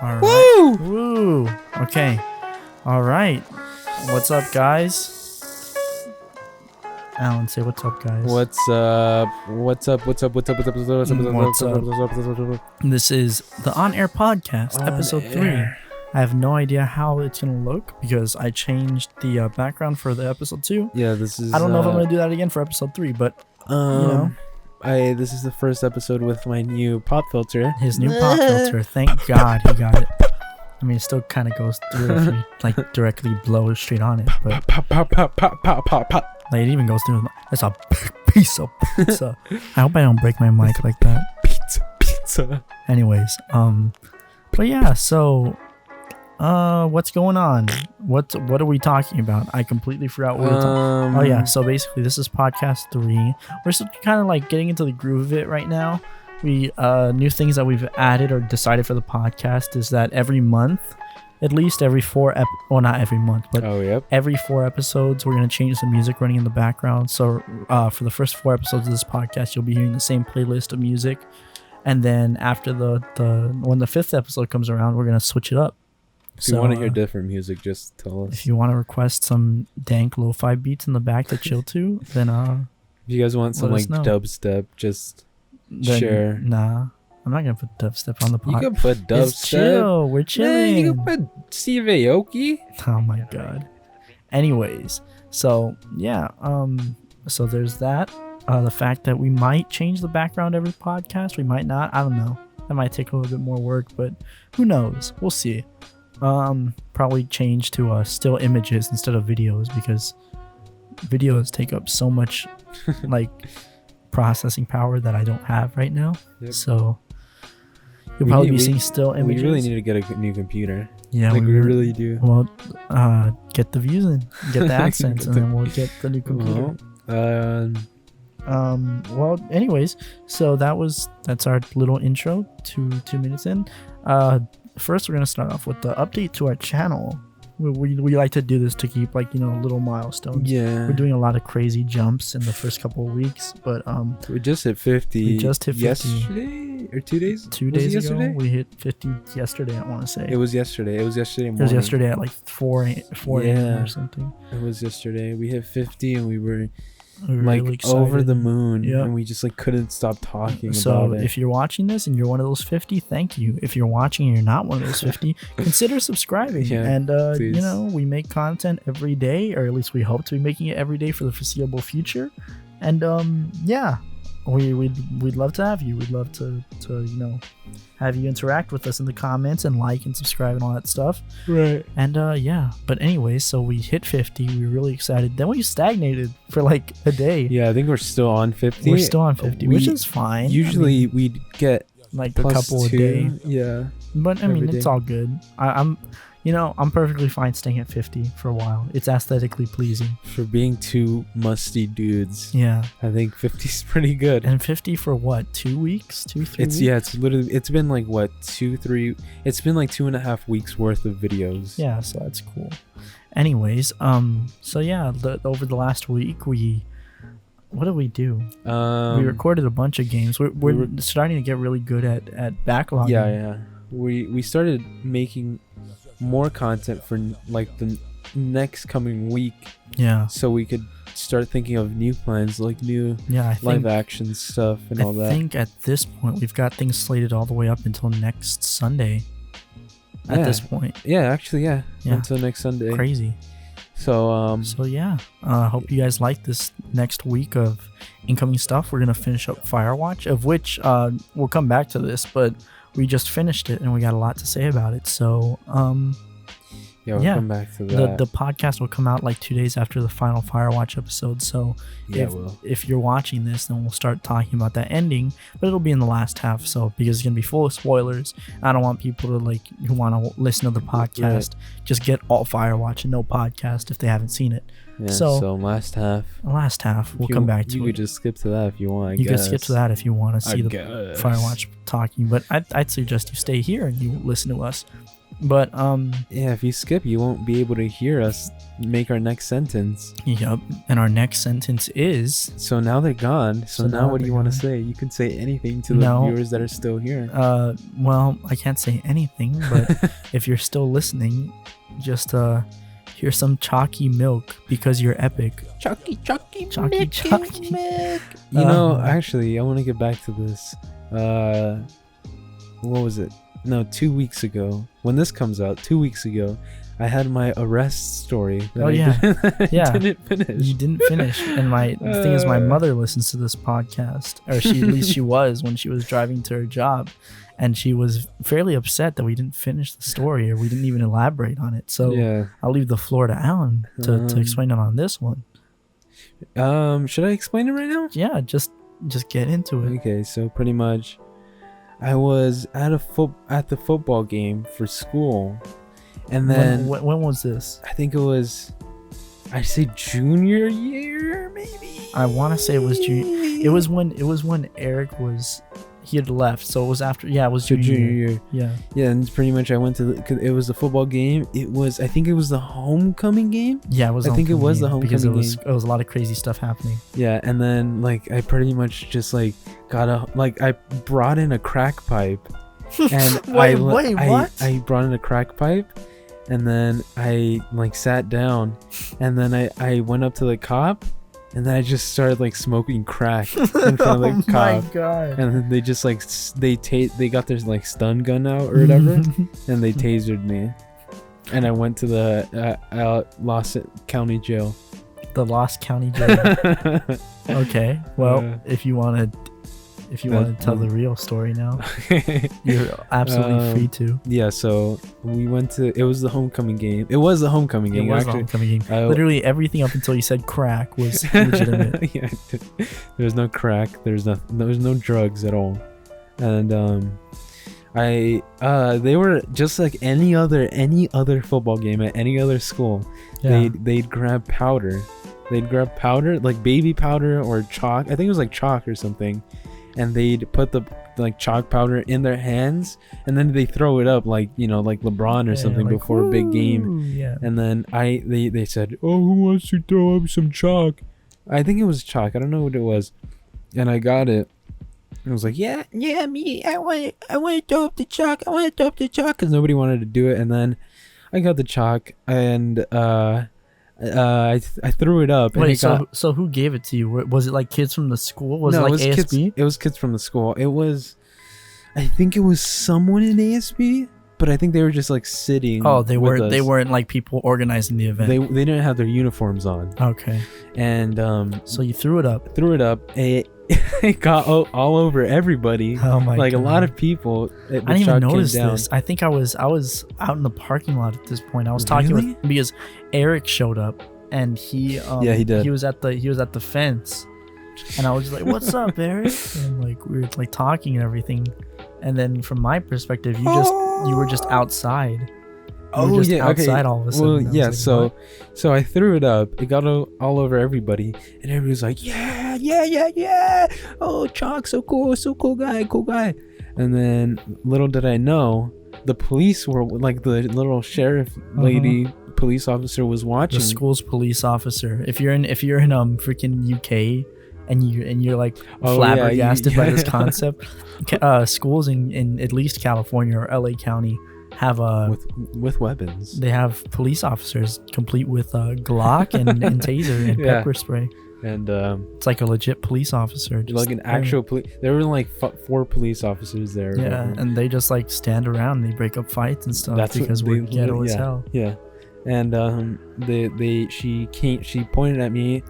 All right. Woo! Woo! Okay. All right. What's up, guys? Alan, say what's up, guys. What's up? What's up? What's up? What's up? What's up? What's up? What's up? What's up? What's up? This is the On Air Podcast, episode 3. I have no idea how it's going to look because I changed the background for the episode 2. Yeah, this is. I don't know if I'm going to do that again for episode 3, but, you know. This is the first episode with my new pop filter. His new pop filter. Thank God he got it. I mean, it still kind of goes through if you, like, directly blow straight on it, but... Pop, pop, pop, pop, pop, pop, pop. Like, it even goes through. It's a big piece of pizza. I hope I don't break my mic like that. Pizza. Anyways, but yeah, so, what's going on? What are we talking about? I completely forgot what we were talking. Oh yeah, so basically, this is podcast 3. We're still kind of like getting into the groove of it right now. We new things that we've added or decided for the podcast is that every month, at least every 4 well, not every month, but every 4 episodes, we're going to change the music running in the background. So for the first 4 episodes of this podcast, you'll be hearing the same playlist of music. And then after when the 5th episode comes around, we're going to switch it up. If you want to hear different music, just tell us. If you want to request some dank lo-fi beats in the back to chill to, then if you guys want some like dubstep, just share. Nah. I'm not gonna put dubstep on the podcast. You can put dubstep. It's chill. We're chilling. Man, you can put Steve Aoki. Oh my god. Anyways, so yeah, so there's that. The fact that we might change the background every podcast, we might not. I don't know. That might take a little bit more work, but who knows? We'll see. Probably change to still images instead of videos because videos take up so much like processing power that I don't have right now. Yep. So you'll probably be seeing still images. We really need to get a new computer. Yeah, like we really do. Well, get the views in, get the AdSense, and then we'll get the new computer. Well, anyways, so that's our little intro to 2 minutes in. First, we're gonna start off with the update to our channel. We like to do this to keep little milestones. Yeah, we're doing a lot of crazy jumps in the first couple of weeks, but we just hit 50. We just hit 50 yesterday or 2 days. 2 days ago, we hit 50 yesterday. I want to say it was yesterday. It was yesterday morning. It was yesterday at like 4 a.m. or something. It was yesterday. We hit 50 and we were like really over the moon, and we just like couldn't stop talking about it. So if you're watching this and you're one of those 50, thank you. If you're watching and you're not one of those 50, consider subscribing. And we make content every day, or at least we hope to be making it every day for the foreseeable future. And we'd love to have you. We'd love to have you interact with us in the comments and like and subscribe and all that stuff. Right. And but anyways, so we hit 50. We were really excited. Then we stagnated for like a day. Yeah, I think we're still on 50. We're still on 50, which is fine. Usually we'd get like a couple a day. Yeah. But I mean, it's all good. I'm perfectly fine staying at 50 for a while. It's aesthetically pleasing. For being 2 musty dudes. Yeah. I think 50 is pretty good. And 50 for what? 2 weeks? 2-3 weeks? Yeah, it's been like what, 2-3, it's been like 2.5 weeks worth of videos. Yeah, so that's cool. Anyways, so yeah, over the last week what did we do? We recorded a bunch of games. We're starting to get really good at backlogging. Yeah. We started making more content for like the next coming week. Yeah. So we could start thinking of new plans, like new live action stuff and all that. I think at this point we've got things slated all the way up until next Sunday. At this point. Yeah, actually, yeah. Until next Sunday. Crazy. So hope you guys like this next week of incoming stuff. We're gonna finish up Firewatch, of which we'll come back to this, but we just finished it and we got a lot to say about it. So we'll come back to that. The podcast will come out like 2 days after the final Firewatch episode. So if you're watching this, then we'll start talking about that ending, but it'll be in the last half. So because it's gonna be full of spoilers, I don't want people to who want to listen to the podcast just get all Firewatch and no podcast if they haven't seen it. Yeah, so last half we'll come back to it. You could just skip to that if you want. You can skip to that if you want to see the Firewatch talking, but I'd suggest you stay here and you listen to us. But if you skip, you won't be able to hear us make our next sentence. Yep. And our next sentence is. So now they're gone. So now what do you want to say? You can say anything to the viewers that are still here. Well, I can't say anything, but if you're still listening, just here's some chalky milk because you're epic. Chalky milk. You know, actually, I want to get back to this. What was it? No, 2 weeks ago. When this comes out, 2 weeks ago, I had my arrest story. That didn't finish. You didn't finish. And the thing is, my mother listens to this podcast, or at least she was when she was driving to her job, and she was fairly upset that we didn't finish the story or we didn't even elaborate on it. So I'll leave the floor to Alan to explain it on this one. Should I explain it right now? Yeah, just get into it. Okay, so pretty much, I was at the football game for school, and then when was this? I think it was, I'd say junior year, maybe. I want to say it was junior. It was when Eric he had left, so it was after. Yeah, it was junior year. Yeah, and pretty much I went to it was the football game. I think it was the homecoming game. Yeah, it was. I think it was the homecoming game. It was a lot of crazy stuff happening. Yeah, and then I pretty much just I brought in a crack pipe, and wait, what? I brought in a crack pipe, and then I sat down, and then I went up to the cop. And then I just started smoking crack in front of the cop. My God. And then they just they got their stun gun out or whatever, and they tasered me. And I went to the Lost County Jail. The Lost County Jail. Okay. Well, if you want to tell the real story now, you're absolutely free to. Yeah, so we went to. It was the homecoming game. It was the homecoming game. Literally everything up until you said crack was legitimate. Yeah, there was no crack. There was no drugs at all, and they were just like any other football game at any other school. Yeah. They'd grab powder. They'd grab powder, like baby powder or chalk. I think it was chalk or something. And they'd put the chalk powder in their hands, and then they throw it up like LeBron or something before a big game. Yeah. And then they said, "Oh, who wants to throw up some chalk?" I think it was chalk. I don't know what it was. And I got it. I was like, yeah, me. I want to throw up the chalk. Because nobody wanted to do it. And then I got the chalk, and I threw it up. Wait, so who gave it to you? Was it kids from the school? Was it ASB? It was kids from the school. I think it was someone in ASB, but I think they were just sitting. Oh, they weren't people organizing the event. They didn't have their uniforms on. Okay. And so you threw it up. It got all over everybody. Oh my God. A lot of people. I didn't even notice this. I think I was out in the parking lot at this point. I was talking because Eric showed up, and he did. He was at the fence, and I was just like, "What's up, Eric?" And we were talking and everything, and then from my perspective, you were just outside. Outside all of a sudden. Well, yeah. So I threw it up. It got all over everybody, and everybody was like, "Yeah! Oh, chalk, so cool guy." And then little did I know, the police were the little sheriff lady, police officer was watching. The school's police officer. If you're in freaking UK. And you're flabbergasted by this concept. Schools in at least California or LA County have with weapons. They have police officers complete with Glock and taser and pepper spray. And it's a legit police officer. An actual police. There were 4 police officers there. Yeah, and they just stand around and they break up fights and stuff because we're ghetto as hell. Yeah, and she pointed at me.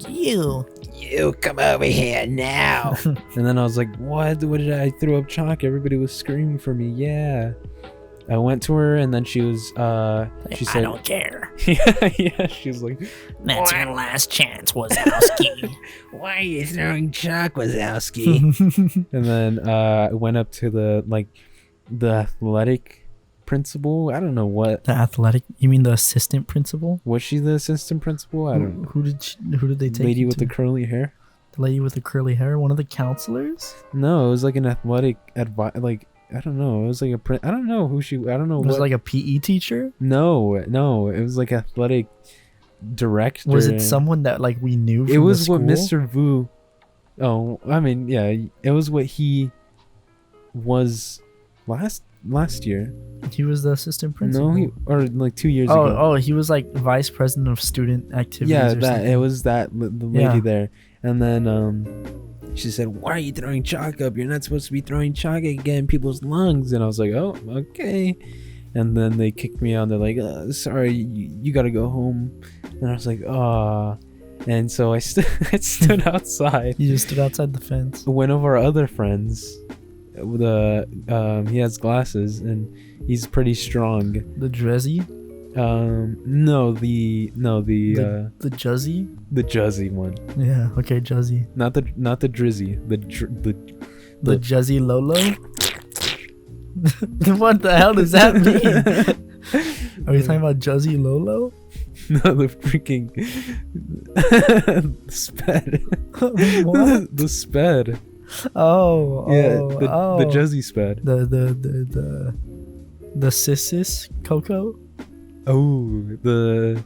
You come over here now. And then I was like, what did I throw up chalk? Everybody was screaming for me. Yeah. I went to her, and then she was she said, I don't care. yeah, she was like, that's your last chance, Wazowski. Why are you throwing chalk, Wazowski? And then I went up to the athletic principal. I don't know what. The athletic? You mean the assistant principal? Was she the assistant principal? I don't know. Who did they take? Lady with the curly hair. The lady with the curly hair. One of the counselors. No, it was an athletic I don't know. It was like I don't know who she. I don't know. Was it like a PE teacher? No. It was like athletic director. Was it someone that like we knew? From it was the what Mr. Vu. Oh, I mean, yeah. It was what he was last year. He was the assistant principal. No, or like 2 years ago. Oh, he was like vice president of student activities. Yeah, something. It was the lady there, and then she said, "Why are you throwing chalk up? You're not supposed to be throwing chalk again, people's lungs." And I was like, "Oh, okay." And then they kicked me out. And they're like, "Sorry, you got to go home." And I was like, "Ah." And so I stood outside. You just stood outside the fence. One of our other friends, he has glasses and he's pretty strong. The Drizzy? No, the Juzzy? The Juzzy one. Yeah, okay, Juzzy. Not the Drizzy. The Juzzy Lolo? What the hell does that mean? Are you talking about Juzzy Lolo? No, the freaking sped. What? The sped. Oh, yeah, the Juzzy sped. The Sissis Coco. Oh, the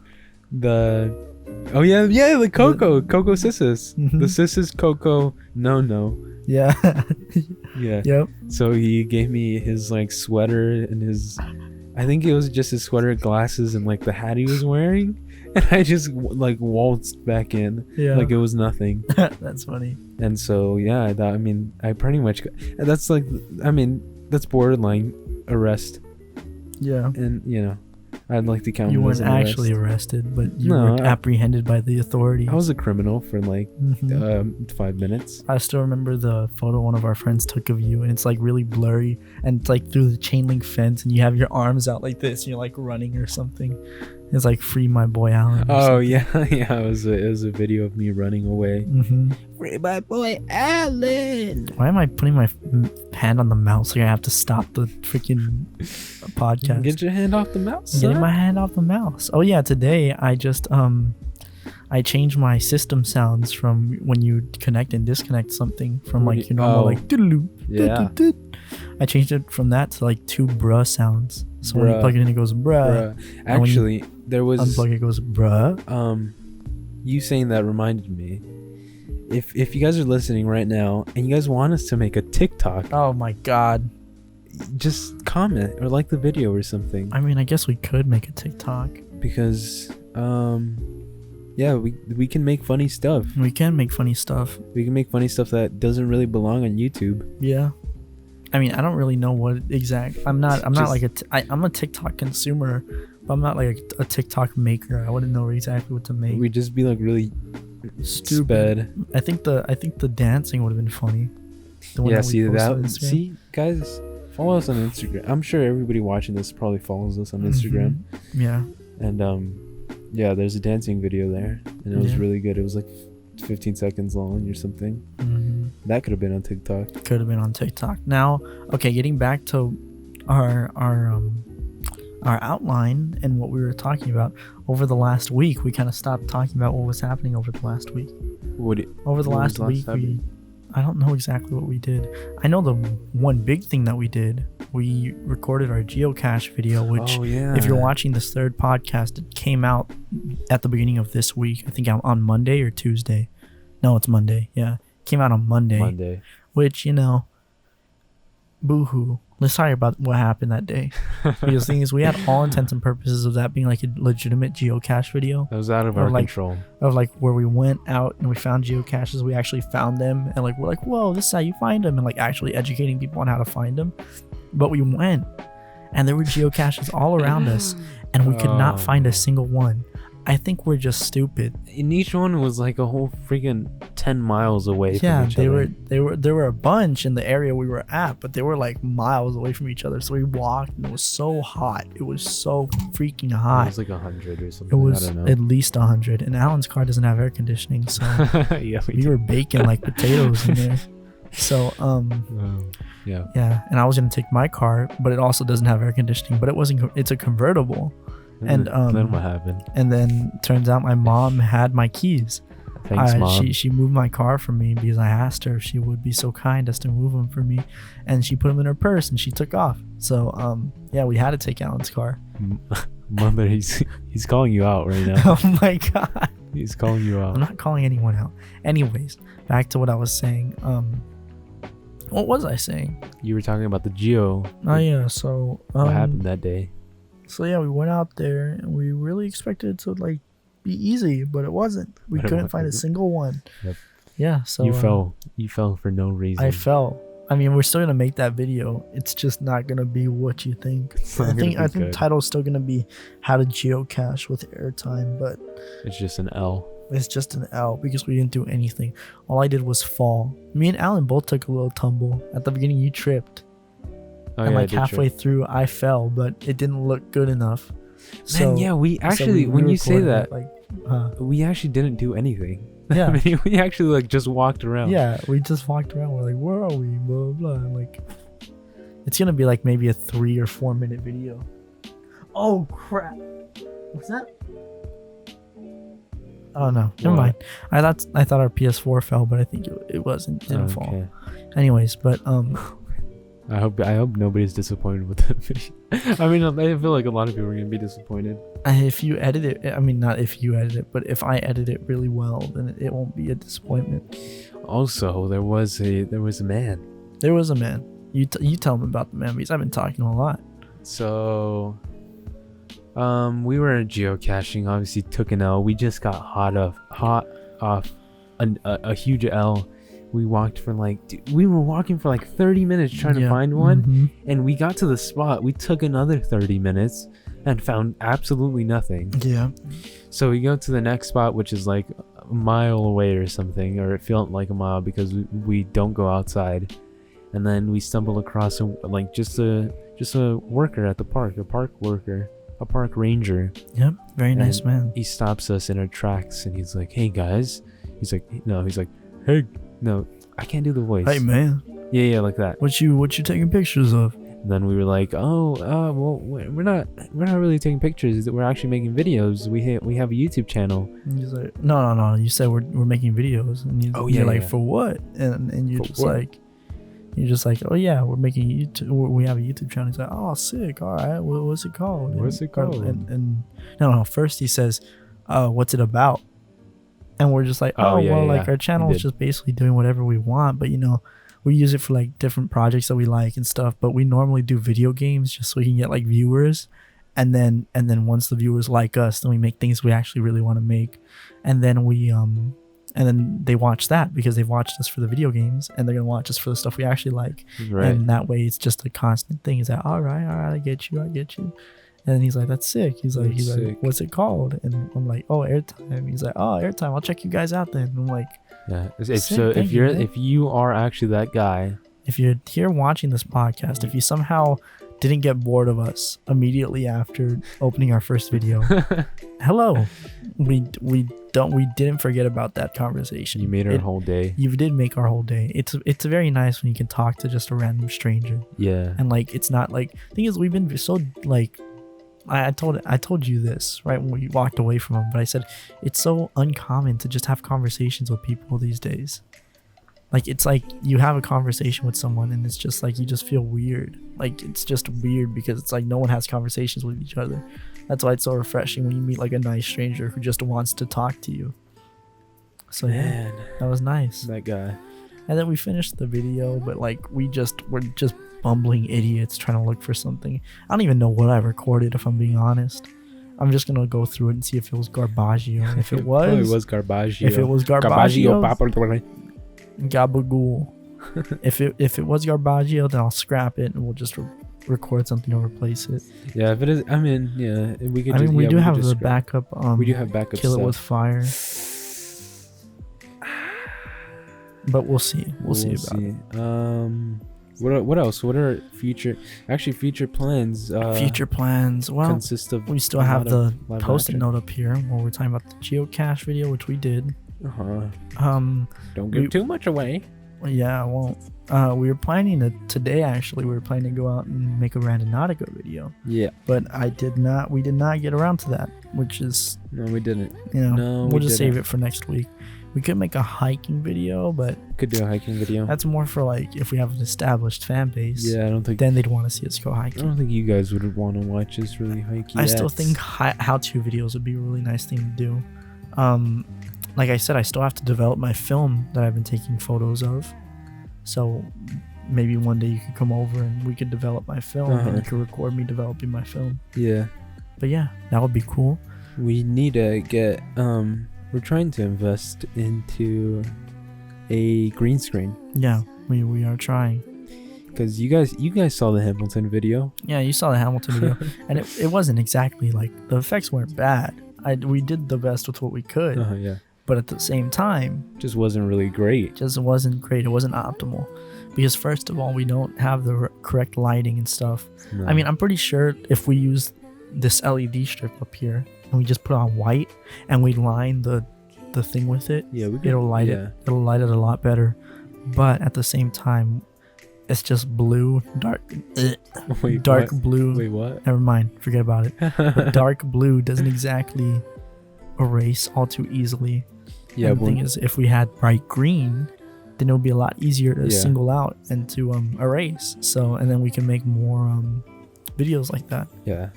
oh yeah, the Coco Sissis. Mm-hmm. The Sissis Coco. No. Yeah. Yeah. Yep. So he gave me his like sweater and his, I think it was just his sweater, glasses, and like the hat he was wearing, and I just like waltzed back in, like it was nothing. That's funny. And so yeah, I pretty much that's like, that's borderline arrest. Yeah. And I'd like to count. You weren't actually arrested, but you were apprehended by the authorities. I was a criminal for like 5 minutes. I still remember the photo one of our friends took of you, and it's like really blurry, and it's like through the chain link fence, and you have your arms out like this, and you're like running or something. It's like Free My Boy Allen. Oh yeah. It was a video of me running away. Mm-hmm. Free My Boy Allen. Why am I putting my hand on the mouse? Like I have to stop the freaking podcast. Get your hand off the mouse. Getting my hand off the mouse. Oh yeah, today I just I changed my system sounds from when you connect and disconnect something from like your normal like doodaloo. Yeah. I changed it from that to like 2 bruh sounds. So when you plug it in, it goes bruh. Actually, there was unplug it, goes bruh. You saying that reminded me. If you guys are listening right now and you guys want us to make a TikTok, oh my god, just comment or like the video or something. I mean, I guess we could make a TikTok because yeah, we can make funny stuff. We can make funny stuff. We can make funny stuff that doesn't really belong on YouTube. Yeah. I mean, I don't really know what exact. I'm not like I'm a TikTok consumer, but I'm not like a TikTok maker. I wouldn't know exactly what to make. We'd just be like really stupid. I think the dancing would have been funny. Yeah, see guys, follow us on Instagram. I'm sure everybody watching this probably follows us on Instagram. Mm-hmm. Yeah. And yeah, there's a dancing video there, and it was really good. It was like 15 seconds long or something. Mm-hmm. That could have been on TikTok. Could have been on TikTok. Now, okay, getting back to our outline and what we were talking about over the last week, we kind of stopped talking about what was happening over the last week. Over the last week, I don't know exactly what we did. I know the one big thing that we did. We recorded our geocache video, which if you're watching this third podcast, it came out at the beginning of this week. I think on Monday or Tuesday. No, it's Monday. Yeah. Came out on Monday. Which, boo-hoo. Let's talk about what happened that day. Because the thing is, we had all intents and purposes of that being like a legitimate geocache video. That was out of our control. Of like where we went out and we found geocaches. We actually found them. And like we're like, whoa, this is how you find them. And like actually educating people on how to find them. But we went and there were geocaches all around us. And we could not find a single one. I think we're just stupid. And each one was like a whole freaking 10 miles away from each other. There were a bunch in the area we were at, but they were like miles away from each other. So we walked and it was so hot. It was so freaking hot. It was like 100 or something. It was at least 100. And Alan's car doesn't have air conditioning, so we were baking like potatoes in there. So yeah. And I was gonna take my car, but it also doesn't have air conditioning. But it's a convertible. And then what happened? And then turns out my mom had my keys. Thanks, Mom. She moved my car for me because I asked her if she would be so kind as to move them for me, and she put them in her purse and she took off. So yeah, we had to take Alan's car. Mother, he's calling you out right now. Oh my god. He's calling you out. I'm not calling anyone out. Anyways, back to what I was saying. What was I saying? You were talking about the geo. Oh yeah, so what happened that day? So yeah, we went out there and we really expected it to like be easy, but it wasn't. We couldn't find a single one. Yep. Yeah, so you fell for no reason. I fell. I mean, we're still gonna make that video. It's just not gonna be what you think. I think the title's still gonna be how to geocache with Airtime, but it's just an L. It's just an L because we didn't do anything. All I did was fall. Me and Alan both took a little tumble. At the beginning, you tripped. And like halfway through, I fell, but it didn't look good enough. Man, yeah, we actually, when you say that, we actually didn't do anything. Yeah. I mean, we actually like just walked around. Yeah, we just walked around. We're like, where are we? Blah, blah, blah. Like, it's going to be like maybe a 3 or 4 minute video. Oh, crap. What's that? Oh, no. Never mind. I thought our PS4 fell, but I think it didn't fall. Anyways, but I hope nobody's disappointed with that video. I mean, I feel like a lot of people are gonna be disappointed. If you edit it, I mean, not if you edit it, but if I edit it really well, then it won't be a disappointment. Also, there was a man. There was a man. You tell him about the man because I've been talking a lot. So, we were geocaching. Obviously, took an L. We just got hot off a huge L. We walked for we were walking for like 30 minutes trying to find one, and we got to the spot. We took another 30 minutes and found absolutely nothing. Yeah. So we go to the next spot, which is like a mile away or something, or it felt like a mile because we don't go outside. And then we stumble across just a worker at the park, a park ranger. Yep, very nice man. He stops us in our tracks and he's like, "Hey guys," he's like, "Hey." No, I can't do the voice. Hey man. Yeah, like that. What you taking pictures of? And then we were like, well, we're not really taking pictures. We're actually making videos. We have a YouTube channel. And he's like, no. You said we're making videos. And you're like, for what? And you're just like, oh yeah, we're making YouTube. We have a YouTube channel. He's like, oh sick. All right, what's it called? And no. First he says, what's it about? And we're just like, our channel is just basically doing whatever we want, but we use it for like different projects that we like and stuff. But we normally do video games just so we can get like viewers, and then once the viewers like us, then we make things we actually really want to make, and then they watch that because they've watched us for the video games, and they're gonna watch us for the stuff we actually like, right. And that way it's just a constant thing. Is that all right? I get you. And he's like, that's sick. He's like, what's it called? And I'm like, oh, Airtime. He's like, oh, Airtime. I'll check you guys out then. And I'm like, yeah. If you are actually that guy, if you're here watching this podcast, if you somehow didn't get bored of us immediately after opening our first video, hello. We didn't forget about that conversation. You made our whole day. You did make our whole day. It's very nice when you can talk to just a random stranger. Yeah. And like, it's not like, thing is, we've been so like, I told you this right when we walked away from him, but I said it's so uncommon to just have conversations with people these days. Like, it's like you have a conversation with someone and it's just like you just feel weird. Like, it's just weird because it's like no one has conversations with each other. That's why it's so refreshing when you meet like a nice stranger who just wants to talk to you. So yeah, that was nice. That guy. And then we finished the video, but like we're just bumbling idiots trying to look for something. I don't even know what I recorded, if I'm being honest. I'm just gonna go through it and see if it was Garbaggio. If it was, it was Garbaggio. If it was Garbaggio, gabagool. if it was Garbaggio, then I'll scrap it and we'll just record something to replace it. Yeah, if it is, I mean, yeah, we could. We do have the backup. We do have backup. Kill it with fire. But we'll see. We'll see about it. What else? What are future plans? Future plans. Well, consist of. We still have the post-it note up here where we're talking about the geocache video, which we did. Don't give too much away. Yeah, I won't. We were planning today. Actually, we were planning to go out and make a Randonautica video. Yeah. But we did not get around to that, which is. No, we didn't. We'll just save it for next week. We could make a hiking video, but could do a hiking video. That's more for like if we have an established fan base. Yeah, I don't think then they'd want to see us go hiking. I don't think you guys would want to watch us really hike. I still think how-to videos would be a really nice thing to do. Like I said, I still have to develop my film that I've been taking photos of. So maybe one day you could come over and we could develop my film and you could record me developing my film. Yeah. But yeah, that would be cool. We need to get we're trying to invest into a green screen. Yeah, we are trying. Because you guys saw the Hamilton video. Yeah, you saw the Hamilton video. And it wasn't exactly like, the effects weren't bad. We did the best with what we could. Yeah. But at the same time, just wasn't really great. It wasn't great. It wasn't optimal. Because first of all, we don't have the correct lighting and stuff. No. I mean, I'm pretty sure if we use this LED strip up here and we just put on white and we line the thing with it, it'll light it a lot better. But at the same time, it's just blue, dark blue. Wait, what? Never mind, forget about it. But dark blue doesn't exactly erase all too easily. Yeah, and the thing is, if we had bright green, then it would be a lot easier to single out and to erase. So, and then we can make more videos like that. Yeah.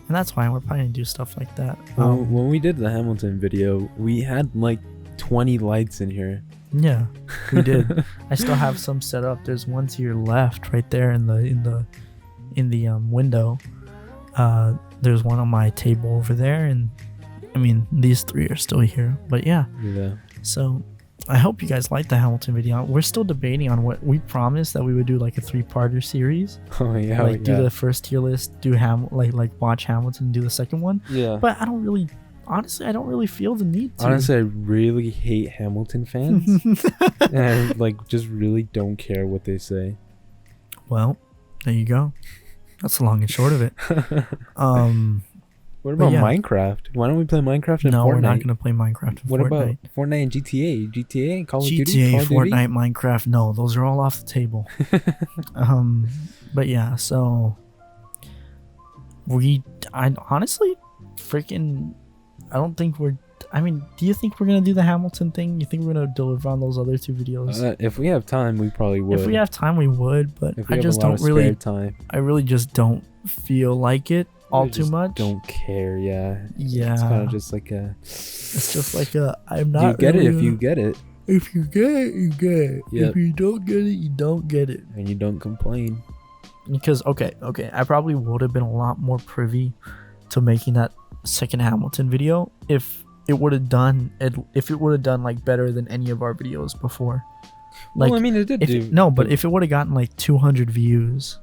And that's why we're planning to do stuff like that. When we did the Hamilton video, we had like 20 lights in here. Yeah, we did. I still have some set up. There's one to your left, right there in the window. There's one on my table over there, and I mean these three are still here. But yeah. So I hope you guys liked the Hamilton video. We're still debating on what we promised that we would do, like a 3-parter series. Oh yeah, like do the first tier list, do like watch Hamilton, do the second one. Yeah. But I don't really feel the need to. Honestly, I really hate Hamilton fans. And I like just really don't care what they say. Well, there you go. That's the long and short of it. What about Minecraft? Why don't we play Minecraft and Fortnite? No, we're not going to play Minecraft and Fortnite. What about Fortnite and GTA? GTA, Call of Duty? GTA, Fortnite, Minecraft. No, those are all off the table. But yeah, so I honestly freaking, I don't think we're, I mean, do you think we're going to do the Hamilton thing? You think we're going to deliver on those other 2 videos? If we have time, we probably would. If we have time, we would, but I just don't really, I really just don't feel like it all too much. Don't care, yeah. It's kind of just like I'm not. You get it if you get it. If you get it, you get it. Yep. If you don't get it, you don't get it. And you don't complain. Because okay, I probably would have been a lot more privy to making that second Hamilton video if it would have done like better than any of our videos before. Like, well, I mean, it did but if it would have gotten like 200 views.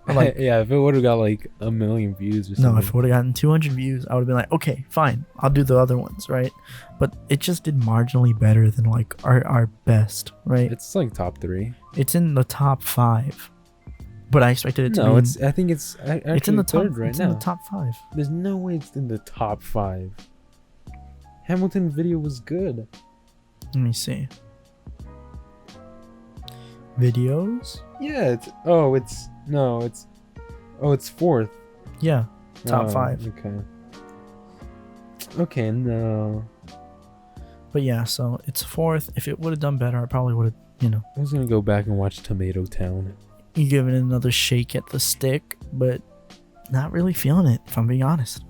Like, yeah, if it would have got like 1 million views or something. No, if it would have gotten 200 views, I would have been like, okay, fine, I'll do the other ones, right? But it just did marginally better than like our best, right? It's like top 3. It's in the top 5. But I expected it to be. No, I think it's in the top right now. In the top 5. There's no way it's in the top 5. Hamilton video was good. Let me see. Videos? Yeah, it's 4th. Yeah, top 5. Okay, no. But yeah, so it's 4th. If it would have done better, I probably would have, I was gonna go back and watch Tomato Town. You give it another shake at the stick, but not really feeling it, if I'm being honest.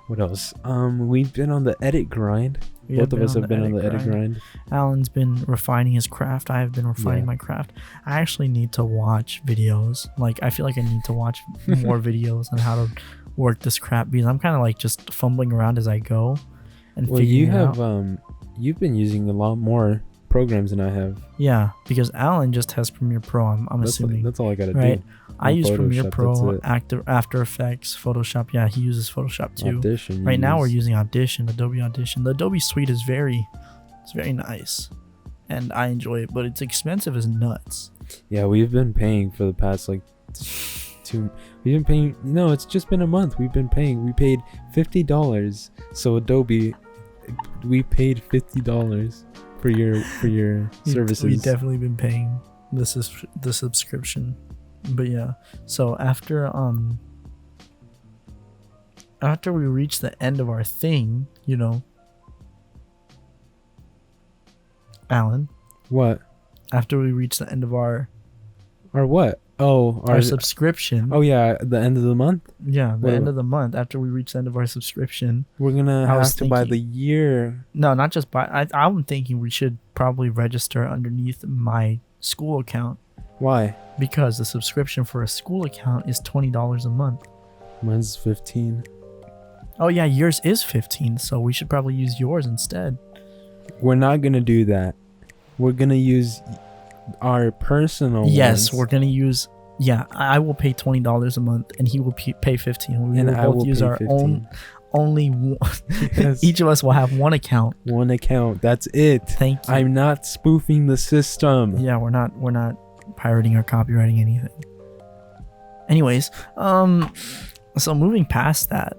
What else? We've been on the edit grind. Both of us have been on the edit grind. Alan's been refining his craft. I have been refining my craft. I actually need to watch videos. Like, I feel like I need to watch more videos on how to work this crap, because I'm kind of like just fumbling around as I go and figuring it out. You've been using a lot more programs than I have. Yeah, because Alan just has Premiere Pro. I'm assuming that's all I gotta do. I use Premiere Pro, After Effects, Photoshop. Yeah, he uses Photoshop too. Audition. Right now we're using Audition, Adobe Audition. The Adobe Suite is very nice, and I enjoy it, but it's expensive as nuts. Yeah, we've been paying for the past like 2. We've been paying. No, it's just been a month. We've been paying. We paid $50. So Adobe, we paid $50 for your services. We've definitely been paying the subscription. But yeah, so after we reach the end of our thing, Alan. What? After we reach the end of our what? Oh, our subscription. Oh yeah, the end of the month. Yeah, the end of the month. After we reach the end of our subscription, we're gonna have to buy the year. No, not just buy. I'm thinking we should probably register underneath my school account. Why? Because the subscription for a school account is $20 a month. Mine's 15. Oh yeah, yours is 15, so we should probably use yours instead. We're not gonna do that. We're gonna use our personal Yes, ones. we're gonna use. Yeah, I will pay $20 a month, and he will pay 15. We will both use our 15. Only one. Yes. Each of us will have one account. One account. That's it. Thank you. I'm not spoofing the system. Yeah, we're not pirating or copywriting anything. Anyways, so moving past that,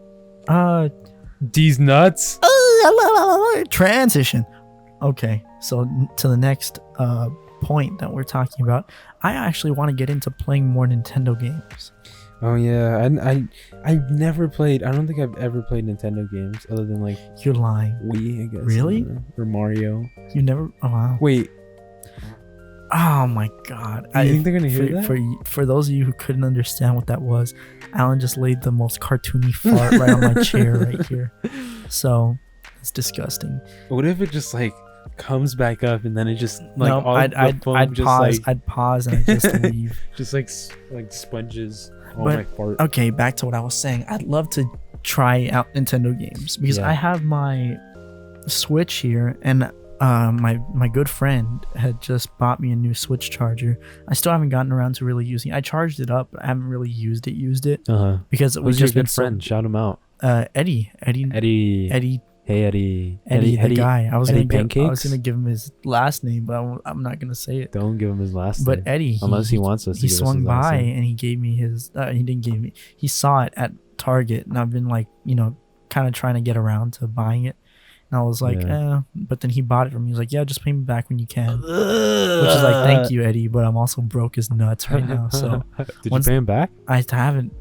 these nuts. Transition. Okay, so to the next point that we're talking about, I actually want to get into playing more Nintendo games. Oh yeah, I've never played. I don't think I've ever played Nintendo games other than like. You're lying. Wii, I guess. Really? Or Mario. You never? Oh wow. Wait. Oh my god. You think they're gonna hear that? For those of you who couldn't understand what that was, Alan just laid the most cartoony fart right on my chair right here. So it's disgusting. What if it just like comes back up and then it just like no, I'd pause. Like, I'd pause and I'd just leave. Just like sponges on but, my fart. Okay, back to what I was saying. I'd love to try out Nintendo games because I have my Switch here, and my good friend had just bought me a new Switch charger. I still haven't gotten around to really using it. I charged it up, but I haven't really used it because it was just your good friend. Shout him out. Eddie. Hey Eddie, the guy. I was gonna give him his last name, but I'm not gonna say it. Don't give him his last name. But Eddie, unless he wants us to. He swung by and he gave me his. He didn't give me. He saw it at Target, and I've been like, kind of trying to get around to buying it. And I was like, but then he bought it from me. He was like, yeah, just pay me back when you can. Which is like, thank you, Eddie, but I'm also broke as nuts right now. So did you pay him back? I haven't.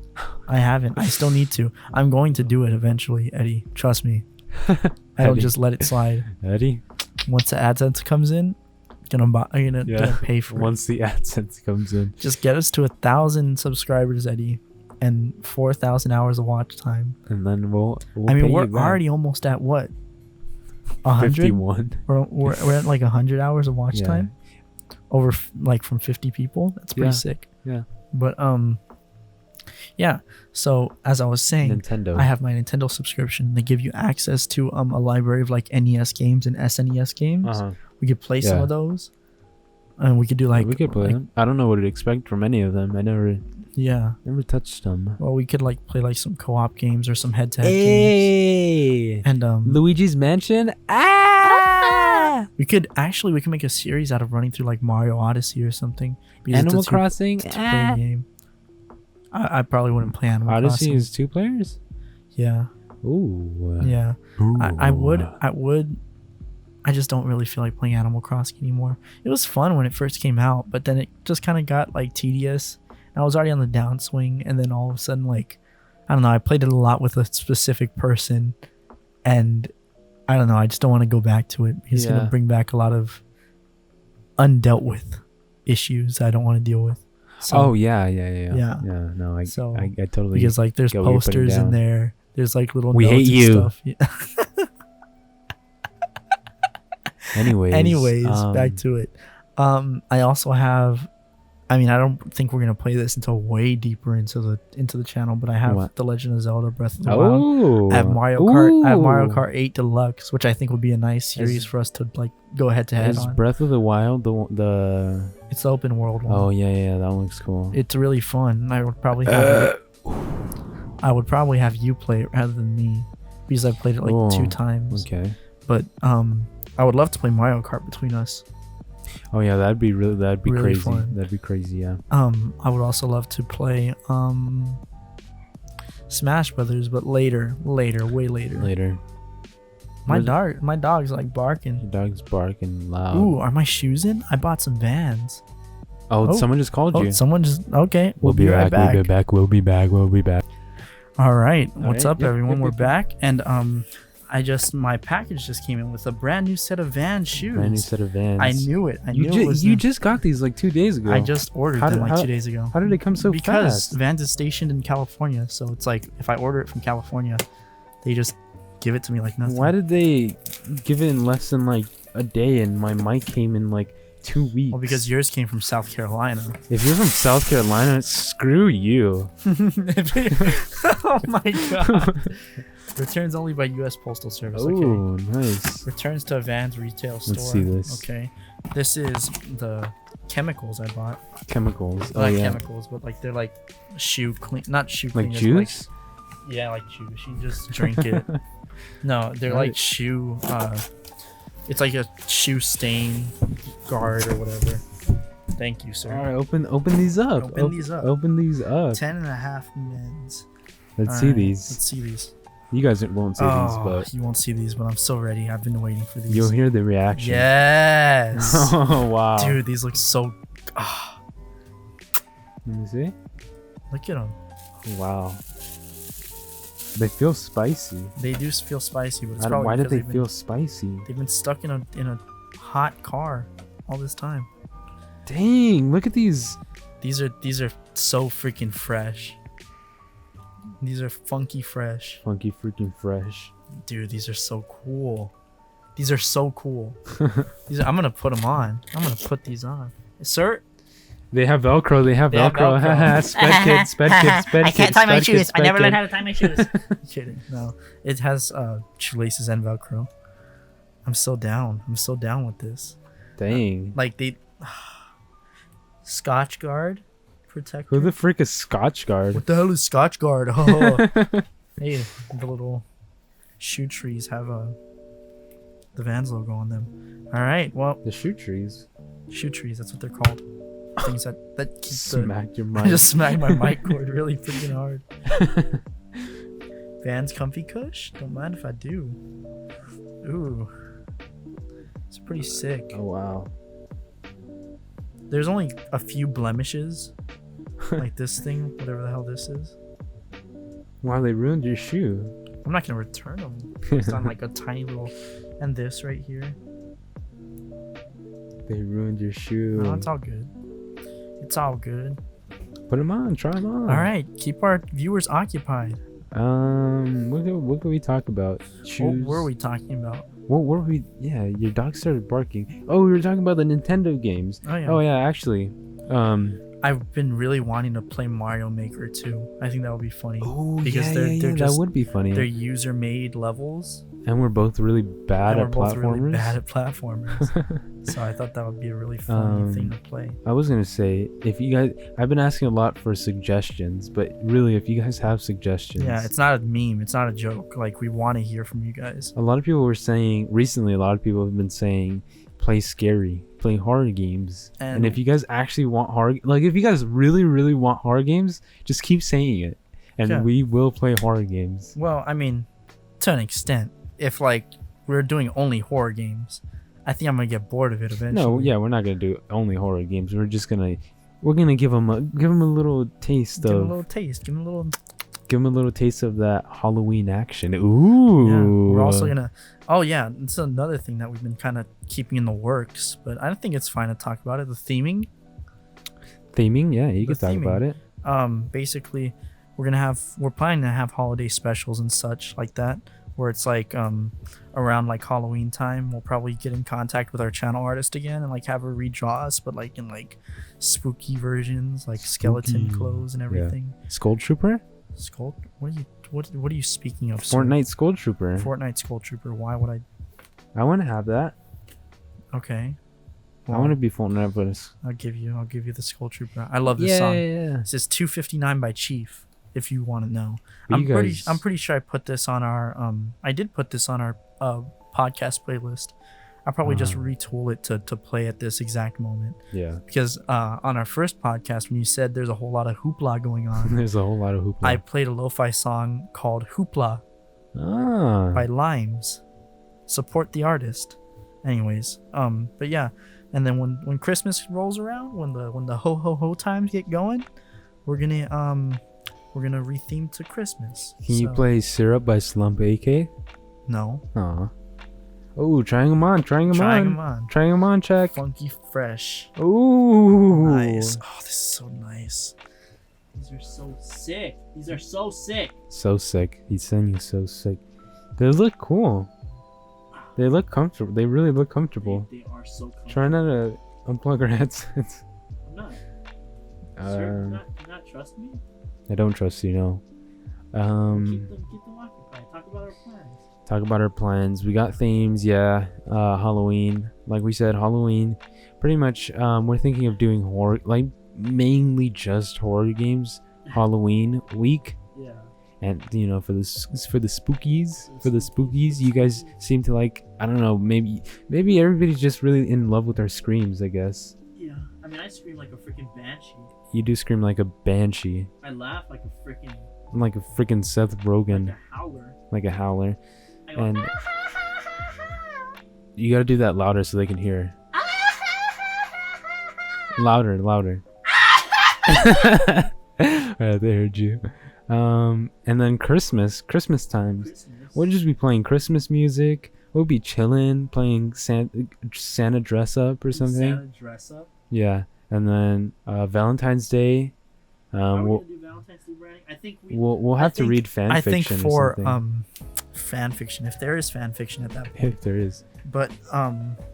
I still need to. I'm going to do it eventually, Eddie. Trust me. I don't just let it slide. Eddie, once the AdSense comes in, gonna pay for it. Once the AdSense comes in, just get us to 1,000 subscribers, Eddie, and 4,000 hours of watch time, and then we'll we're already almost at what, 100? 51. We're at like 100 hours of watch time over like from 50 people. That's pretty sick. Yeah. But yeah, so as I was saying, Nintendo. I have my Nintendo subscription. They give you access to a library of like NES games and SNES games. We could play some of those, and we could do like we could play them. I don't know what to expect from any of them. I never touched them. Well, we could like play like some co-op games or some head-to-head games. And Luigi's Mansion. We could make a series out of running through like Mario Odyssey or something. Animal Crossing. It's a two-player game. I probably wouldn't play Animal Odyssey Crossing. is 2 players? Yeah. Ooh. Yeah. Ooh. I would. I just don't really feel like playing Animal Crossing anymore. It was fun when it first came out, but then it just kind of got like tedious. And I was already on the downswing, and then all of a sudden, like, I don't know, I played it a lot with a specific person, and I don't know, I just don't want to go back to it because it's going to bring back a lot of undealt with issues I don't want to deal with. So, yeah. No, I totally. Because like there's posters in there. There's like little. We notes hate you. Stuff. Yeah. Anyways, back to it. I also have. I mean, I don't think we're gonna play this until way deeper into the channel, but I have The Legend of Zelda: Breath of the Wild. I have Mario Kart. I have Mario Kart 8 Deluxe, which I think would be a nice series for us to like go head to head on. Breath of the Wild the It's the open world one. Oh yeah, that looks cool. It's really fun. I would probably have you play it rather than me because I've played it like 2 times. Okay. But I would love to play Mario Kart between us. Oh yeah, that'd be really crazy. Fun. That'd be crazy, yeah. I would also love to play Smash Brothers, but later, way later. My dog's like barking. Your dog's barking loud. Ooh, are my shoes in? I bought some Vans. Oh, someone just called you. Someone just okay. We'll be right back. We'll be back. All right. What's up, everyone? We're back, and My package just came in with a brand new set of Vans shoes. Brand new set of Vans. I knew it. You just got these like 2 days ago. I just ordered them 2 days ago. How did they come so fast? Because Vans is stationed in California, so it's like if I order it from California, they just give it to me like nothing. Why did they give it in less than like a day and my mic came in like 2 weeks? Well, because yours came from South Carolina. If you're from South Carolina, screw you. Oh my god. Returns only by U.S. Postal Service. Oh, okay. Nice. Returns to a Vans retail store. Let's see this. Okay. This is the chemicals I bought. Chemicals. Not chemicals, but like they're like shoe clean, not shoe clean. Like juice? Yeah, like juice. You just drink it. No, they're like shoe. It's like a shoe stain guard or whatever. Thank you, sir. All right, open these up. Open these up. Open these up. 10.5 mins. Let's see these. Let's see these. You guys won't see these, but you won't see these, but I'm so ready. I've been waiting for these. You'll hear the reaction. Yes. Oh wow, dude, these look so. Let me see. Look at them. Wow. They feel spicy. They do feel spicy, but it's probably why did they feel spicy? They've been stuck in a hot car all this time. Dang! Look at these. These are so freaking fresh. These are funky fresh. Funky freaking fresh. Dude, these are so cool. These are so cool. I'm gonna put them on. I'm gonna put these on, sir. They have Velcro. They have Velcro. Sped kid. I can't tie my shoes. I never learned how to tie my shoes. Kidding. No, it has shoelaces and Velcro. I'm so down. I'm so down with this. Dang. Like they Scotch Guard protector. Who the frick is Scotch Guard? What the hell is Scotch Guard? Oh. Hey, the little shoe trees have the Vans logo on them. All right. Well, the shoe trees. Shoe trees. That's what they're called. Things that keep smacked your mic. I just smacked my mic cord really freaking hard. Vans comfy cush. Don't mind if I do. Ooh, it's pretty sick. Oh wow. There's only a few blemishes, like this thing, whatever the hell this is. Wow, they ruined your shoe. I'm not gonna return them. It's on like a tiny little, and this right here. They ruined your shoe. No, it's all good. It's all good. Put them on. Try them on. All right. Keep our viewers occupied. What can we talk about? Shoes. What were we talking about? What were we? Yeah, your dog started barking. Oh, we were talking about the Nintendo games. Oh yeah. Actually, I've been really wanting to play Mario Maker 2. I think that would be funny. Oh, because they're just, that would be funny. They're user-made levels. And we're both really bad at platformers. So I thought that would be a really funny thing to play. I was gonna say, if you guys, I've been asking a lot for suggestions, but really, if you guys have suggestions, yeah, it's not a meme, it's not a joke. Like, we want to hear from you guys. A lot of people were saying recently. A lot of people have been saying, play horror games. And if you guys actually want horror, like if you guys really, really want horror games, just keep saying it, and we will play horror games. Well, I mean, to an extent. If like we're doing only horror games, I think I'm gonna get bored of it eventually. No, yeah, we're not gonna do only horror games. We're gonna give them a little taste. Give them a little taste of that Halloween action. Ooh. Yeah, we're also gonna. Oh yeah, it's another thing that we've been kind of keeping in the works, but I think it's fine to talk about it. The theming. Yeah, you can talk about it. Basically, we're planning to have holiday specials and such like that. Where it's like around like Halloween time, we'll probably get in contact with our channel artist again and like have her redraw us, but like in like spooky versions, like skeleton clothes and everything. Yeah. Skull Trooper? What are you speaking of? Fortnite Skull Trooper. Fortnite Skull Trooper. Why would I? I want to have that. Okay. Well, I want to be Fortnite, but I'll give you the Skull Trooper. I love this song. Yeah. This is 259 by Chief. If you want to know, I'm pretty sure I put this on our podcast playlist. I'll probably just retool it to play at this exact moment. Yeah. Because on our first podcast, when you said there's a whole lot of hoopla going on, there's a whole lot of hoopla. I played a lo-fi song called Hoopla by Limes. Support the artist. Anyways, but yeah, and then when Christmas rolls around, when the ho ho ho times get going, we're gonna retheme to Christmas. Can you play Syrup by Slump AK? No. Aw. Oh, trying them on. Check. Funky fresh. Ooh. Nice. Oh, this is so nice. These are so sick. So sick. He's saying you're so sick. They look cool. They look comfortable. They really look comfortable. They are so comfortable. Try not to unplug our headsets. I'm not. Sir, do you not trust me? I don't trust you, no. Keep them occupied. Talk about our plans. We got themes, yeah. Halloween. Like we said, Halloween. Pretty much, we're thinking of doing horror, like mainly just horror games. Halloween week. Yeah. And for the spookies, you guys seem to like. I don't know. Maybe everybody's just really in love with our screams. I guess. Yeah. I mean, I scream like a freaking banshee. You do scream like a banshee. I laugh like a freaking. Like a freaking Seth Rogen. Like a howler. And you gotta do that louder so they can hear. Louder. Alright, they heard you. And then Christmas times. We'll just be playing Christmas music. We'll be chilling, playing Santa dress up or something. Santa dress up? Yeah. And then Valentine's Day. We'll do Valentine's Day branding? I think we'll have to read fan fiction. I think for fan fiction, if there is fan fiction at that point. If there is. But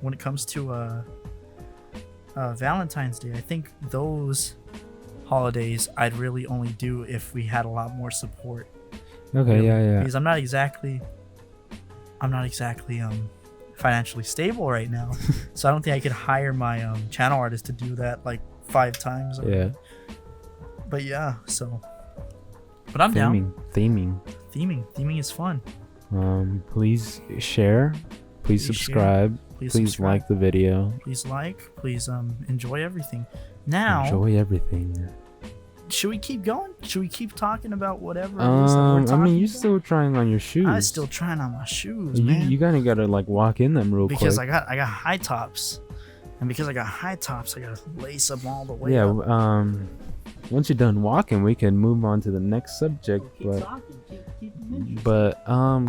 when it comes to Valentine's Day, I think those holidays I'd really only do if we had a lot more support. Okay, really. Yeah. Because I'm not exactly financially stable right now, so I don't think I could hire my channel artist to do that like 5 times. Yeah. But yeah, so. But I'm down. Theming is fun. Please share. Please subscribe. Please like the video. Please enjoy everything. Now. Enjoy everything. Should we keep going? Should we keep talking about whatever it is that we're talking I mean, you're still trying on your shoes. I'm still trying on my shoes, man. You kind of gotta like walk in them real quick. Because I got high tops, and because I got high tops, I gotta lace them all the way up. Yeah. Once you're done walking, we can move on to the next subject.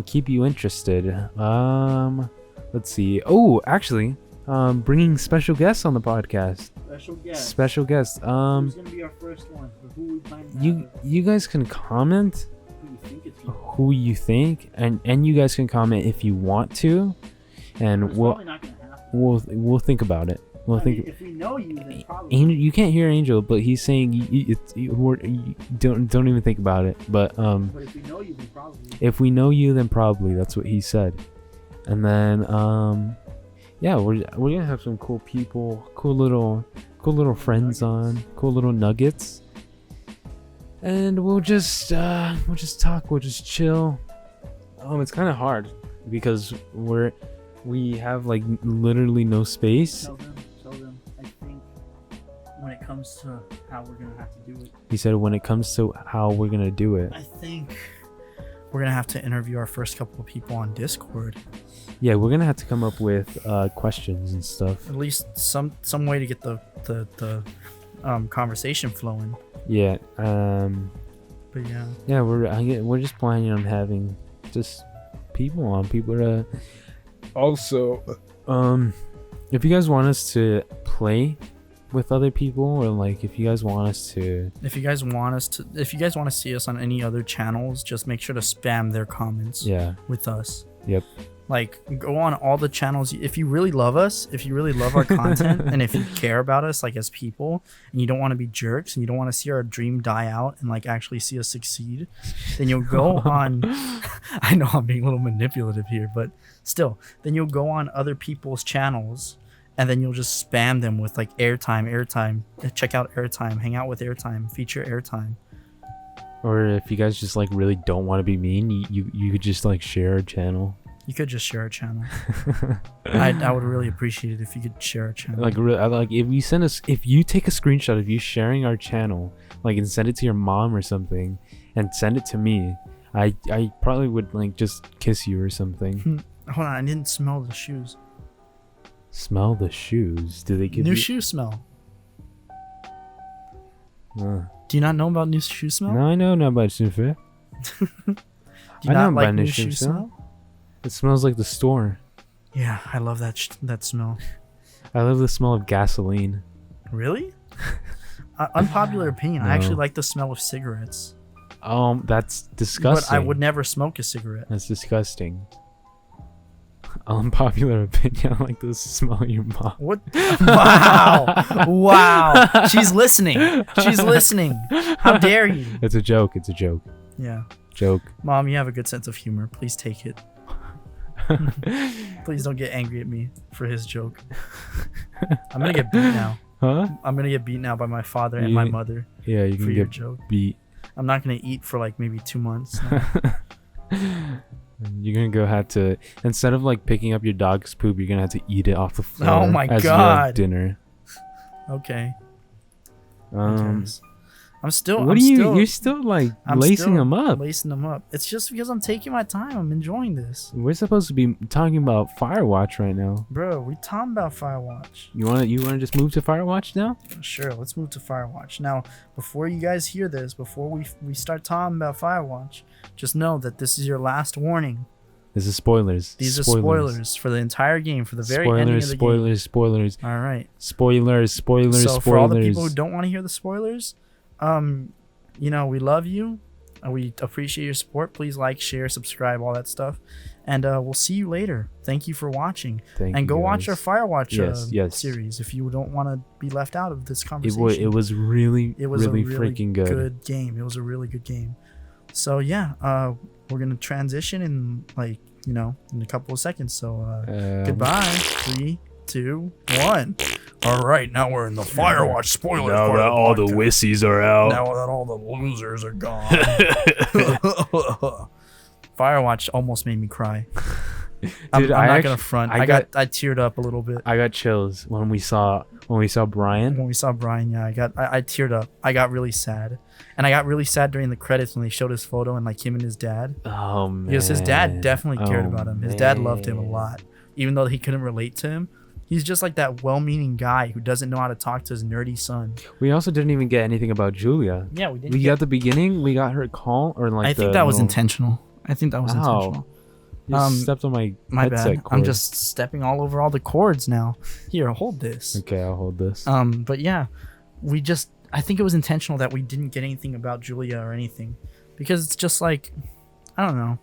Keep you interested. Let's see. Oh, actually, bringing special guests on the podcast. Special guests. Who's gonna be our first one? Who we plan to you guys can comment who you think, and you guys can comment if you want to, and we'll think about it. If we know you, then probably. Angel, you can't hear Angel, but he's saying you don't even think about it. But if we know you, then probably. If we know you, then probably. That's what he said. And then yeah, we're gonna have some cool people, cool little friends on, cool little nuggets, and we'll just talk, we'll just chill. It's kind of hard because we have like literally no space. Tell them. I think when it comes to how we're gonna have to do it. He said when it comes to how we're gonna do it. I think we're gonna have to interview our first couple of people on Discord. Yeah, we're gonna have to come up with questions and stuff. At least some way to get the conversation flowing. Yeah. But yeah. Yeah, we're just planning on having just people to. Also, if you guys want us to play with other people, or like if you guys want to see us on any other channels, just make sure to spam their comments. Yeah. With us. Yep. Like, go on all the channels. If you really love us, if you really love our content, and if you care about us, like, as people, and you don't want to be jerks, and you don't want to see our dream die out and, like, actually see us succeed, then you'll go on... I know I'm being a little manipulative here, but still. Then you'll go on other people's channels, and then you'll just spam them with, like, Airtime. Check out Airtime. Hang out with Airtime. Feature Airtime. Or if you guys just, like, really don't want to be mean, you could just, like, share a channel. You could just share a channel. I would really appreciate it if you could share a channel. Like if you take a screenshot of you sharing our channel, like, and send it to your mom or something, and send it to me, I probably would, like, just kiss you or something. Hold on, I didn't smell the shoes. Smell the shoes? Do they give new you shoe smell? Do you not know about new shoe smell? No, I know about shoe smell. Do you not like new shoe smell? It smells like the store. Yeah, I love that smell. I love the smell of gasoline. Really? Unpopular opinion. No. I actually like the smell of cigarettes. That's disgusting. But I would never smoke a cigarette. That's disgusting. Unpopular opinion. I like the smell of your mom. What? Wow. Wow. She's listening. She's listening. How dare you? It's a joke. It's a joke. Yeah. Joke. Mom, you have a good sense of humor. Please take it. Please don't get angry at me for his joke. I'm going to get beat now. Huh? I'm going to get beat now by my father and my mother. Yeah, you can get joke. beat. I'm not going to eat for like maybe 2 months. You're going to have to, instead of like picking up your dog's poop, you're going to have to eat it off the floor. Oh my as God. Your dinner. Okay. You're still like lacing them up. Lacing them up. It's just because I'm taking my time. I'm enjoying this. We're supposed to be talking about Firewatch right now. Bro, we talking about Firewatch. You want to just move to Firewatch now? Sure, let's move to Firewatch. Now, before you guys hear this, before we start talking about Firewatch, just know that this is your last warning. This is spoilers. These are spoilers for the entire game, for the very ending of the game. Spoilers. All right. Spoilers. So for all the people who don't want to hear the spoilers, we love you. We appreciate your support. Please like, share, subscribe, all that stuff. And we'll see you later. Thank you for watching. And go watch our Firewatch series if you don't want to be left out of this conversation. It was really freaking good. Good game. It was a really good game. So yeah, we're gonna transition in in a couple of seconds. So goodbye. 3, 2, 1. All right, now we're in the Firewatch spoilers. Now that all the wissies are out. Now that all the losers are gone. Firewatch almost made me cry. Dude, I'm not gonna front. I teared up a little bit. I got chills when we saw Brian. When we saw Brian, yeah, I teared up. I got really sad, and I got really sad during the credits when they showed his photo and him and his dad. Oh man! Because his dad definitely cared about him. His dad loved him a lot, even though he couldn't relate to him. He's just like that well-meaning guy who doesn't know how to talk to his nerdy son. We also didn't even get anything about Julia. Yeah, we didn't. We got the beginning. We got her call I think that was intentional. Intentional. You stepped on my headset bad. cord. I'm just stepping all over all the cords now. Here, hold this. Okay, I'll hold this. But yeah, I think it was intentional that we didn't get anything about Julia or anything, because it's just I don't know.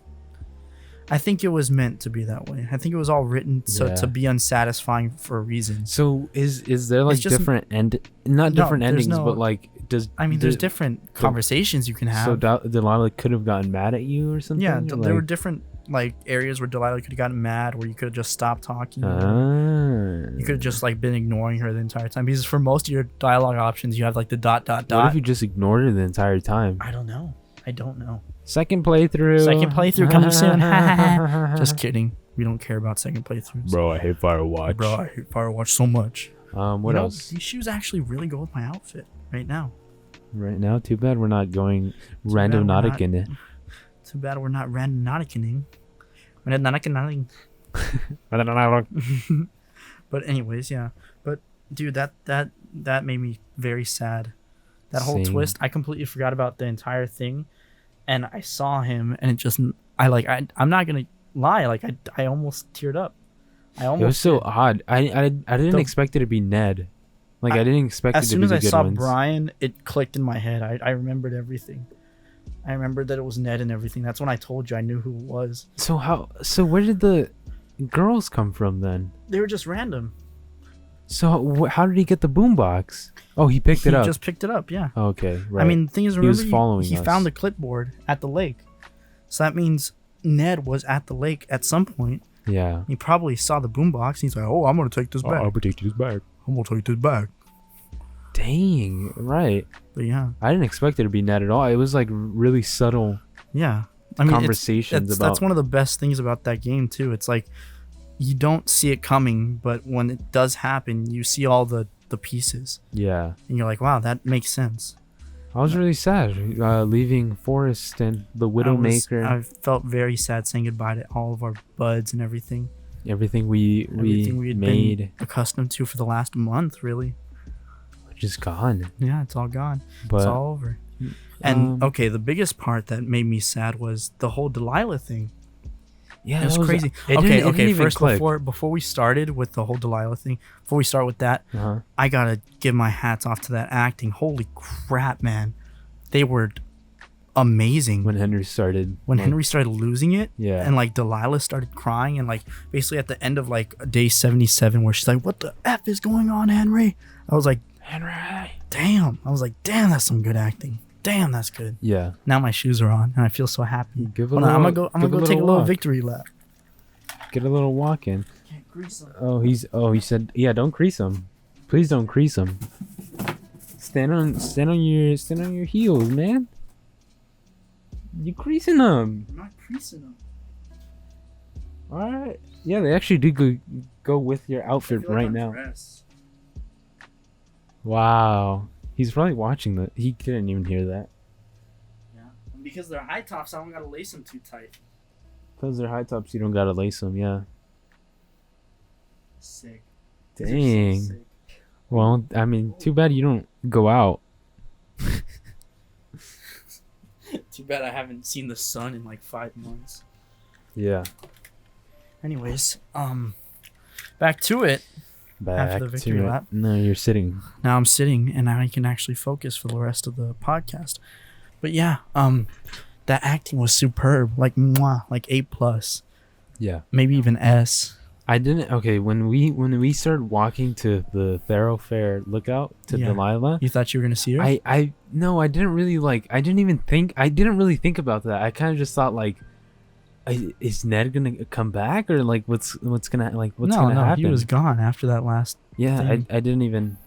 I think it was meant to be that way. I think it was all written to be unsatisfying for a reason. So is there different endings, but there's different conversations you can have. So Delilah could have gotten mad at you or something? Yeah, there were different areas where Delilah could have gotten mad, where you could have just stopped talking. You could have just been ignoring her the entire time, because for most of your dialogue options you have the ... What if you just ignored her the entire time? I don't know. Second playthrough coming soon. Just kidding. We don't care about second playthroughs. Bro, I hate Firewatch. I hate Firewatch so much. What else? These shoes actually really go with my outfit right now. Right now? Too bad we're not going random-nautic in it. Too bad we're not random-nautic-ing. But anyways, yeah. But dude, that made me very sad. That whole twist, I completely forgot about the entire thing. And I saw him, and it just, I'm not gonna lie, I almost teared up. It was so odd. I didn't expect it to be Ned. I didn't expect it to be the good ones. As soon as I saw Brian, it clicked in my head. I remembered everything. I remembered that it was Ned and everything. That's when I told you I knew who it was. So where did the girls come from then? They were just random. So how did he get the boombox? Oh, he picked it up. He just picked it up, yeah. Okay, right. I mean, the thing is, remember, he found the clipboard at the lake. So that means Ned was at the lake at some point. Yeah. He probably saw the boombox, and he's like, oh, I'm going to take this back. I'm going to take this back. I'm going to take this back. Dang, right. But yeah. I didn't expect it to be Ned at all. It was really subtle conversations about... That's one of the best things about that game, too. It's you don't see it coming, but when it does happen, you see all the pieces. Yeah. And you're like, wow, that makes sense. I was really sad leaving Forrest and the Widowmaker. I felt very sad saying goodbye to all of our buds and everything. Everything we had made. Been accustomed to for the last month, really. Just gone. Yeah, it's all gone. But, it's all over. And okay, the biggest part that made me sad was the whole Delilah thing. Yeah, it was crazy. Okay. First, before we started with the whole Delilah thing, before we start with that, I gotta give my hats off to that acting. Holy crap, man! They were amazing. When Henry started losing it, and like Delilah started crying, and like basically at the end of like day 77, where she's like, "What the F is going on, Henry?" I was like, Henry. Damn. I was like, damn, that's some good acting. Damn, that's good. Yeah. Now my shoes are on and I feel so happy. I'm gonna go take a little victory lap. Get a little walk in. Can't crease him. He said, yeah, don't crease him. Please don't crease him. Stand on your heels, man. You creasing them. I'm not creasing them. All right. Yeah, they actually do go with your outfit right now. Dressed. Wow. He's probably watching that. He couldn't even hear that. Yeah. And because they're high tops, I don't gotta lace them too tight. Because they're high tops, you don't gotta lace them, yeah. Sick. Dang. So sick. Well, I mean, too bad you don't go out. Too bad I haven't seen the sun in like 5 months. Yeah. Anyways, back to it. After the victory lap. No, you're sitting. Now I'm sitting, and now I can actually focus for the rest of the podcast. But yeah, that acting was superb. Like mwah, like A+. Yeah. Maybe even S. I didn't. Okay, when we started walking to the thoroughfare lookout to Delilah, you thought you were gonna see her? No, I didn't really like. I didn't really think about that. I kind of just thought like, is Ned gonna come back or like what's gonna happen? He was gone after that last. Yeah, thing. I didn't even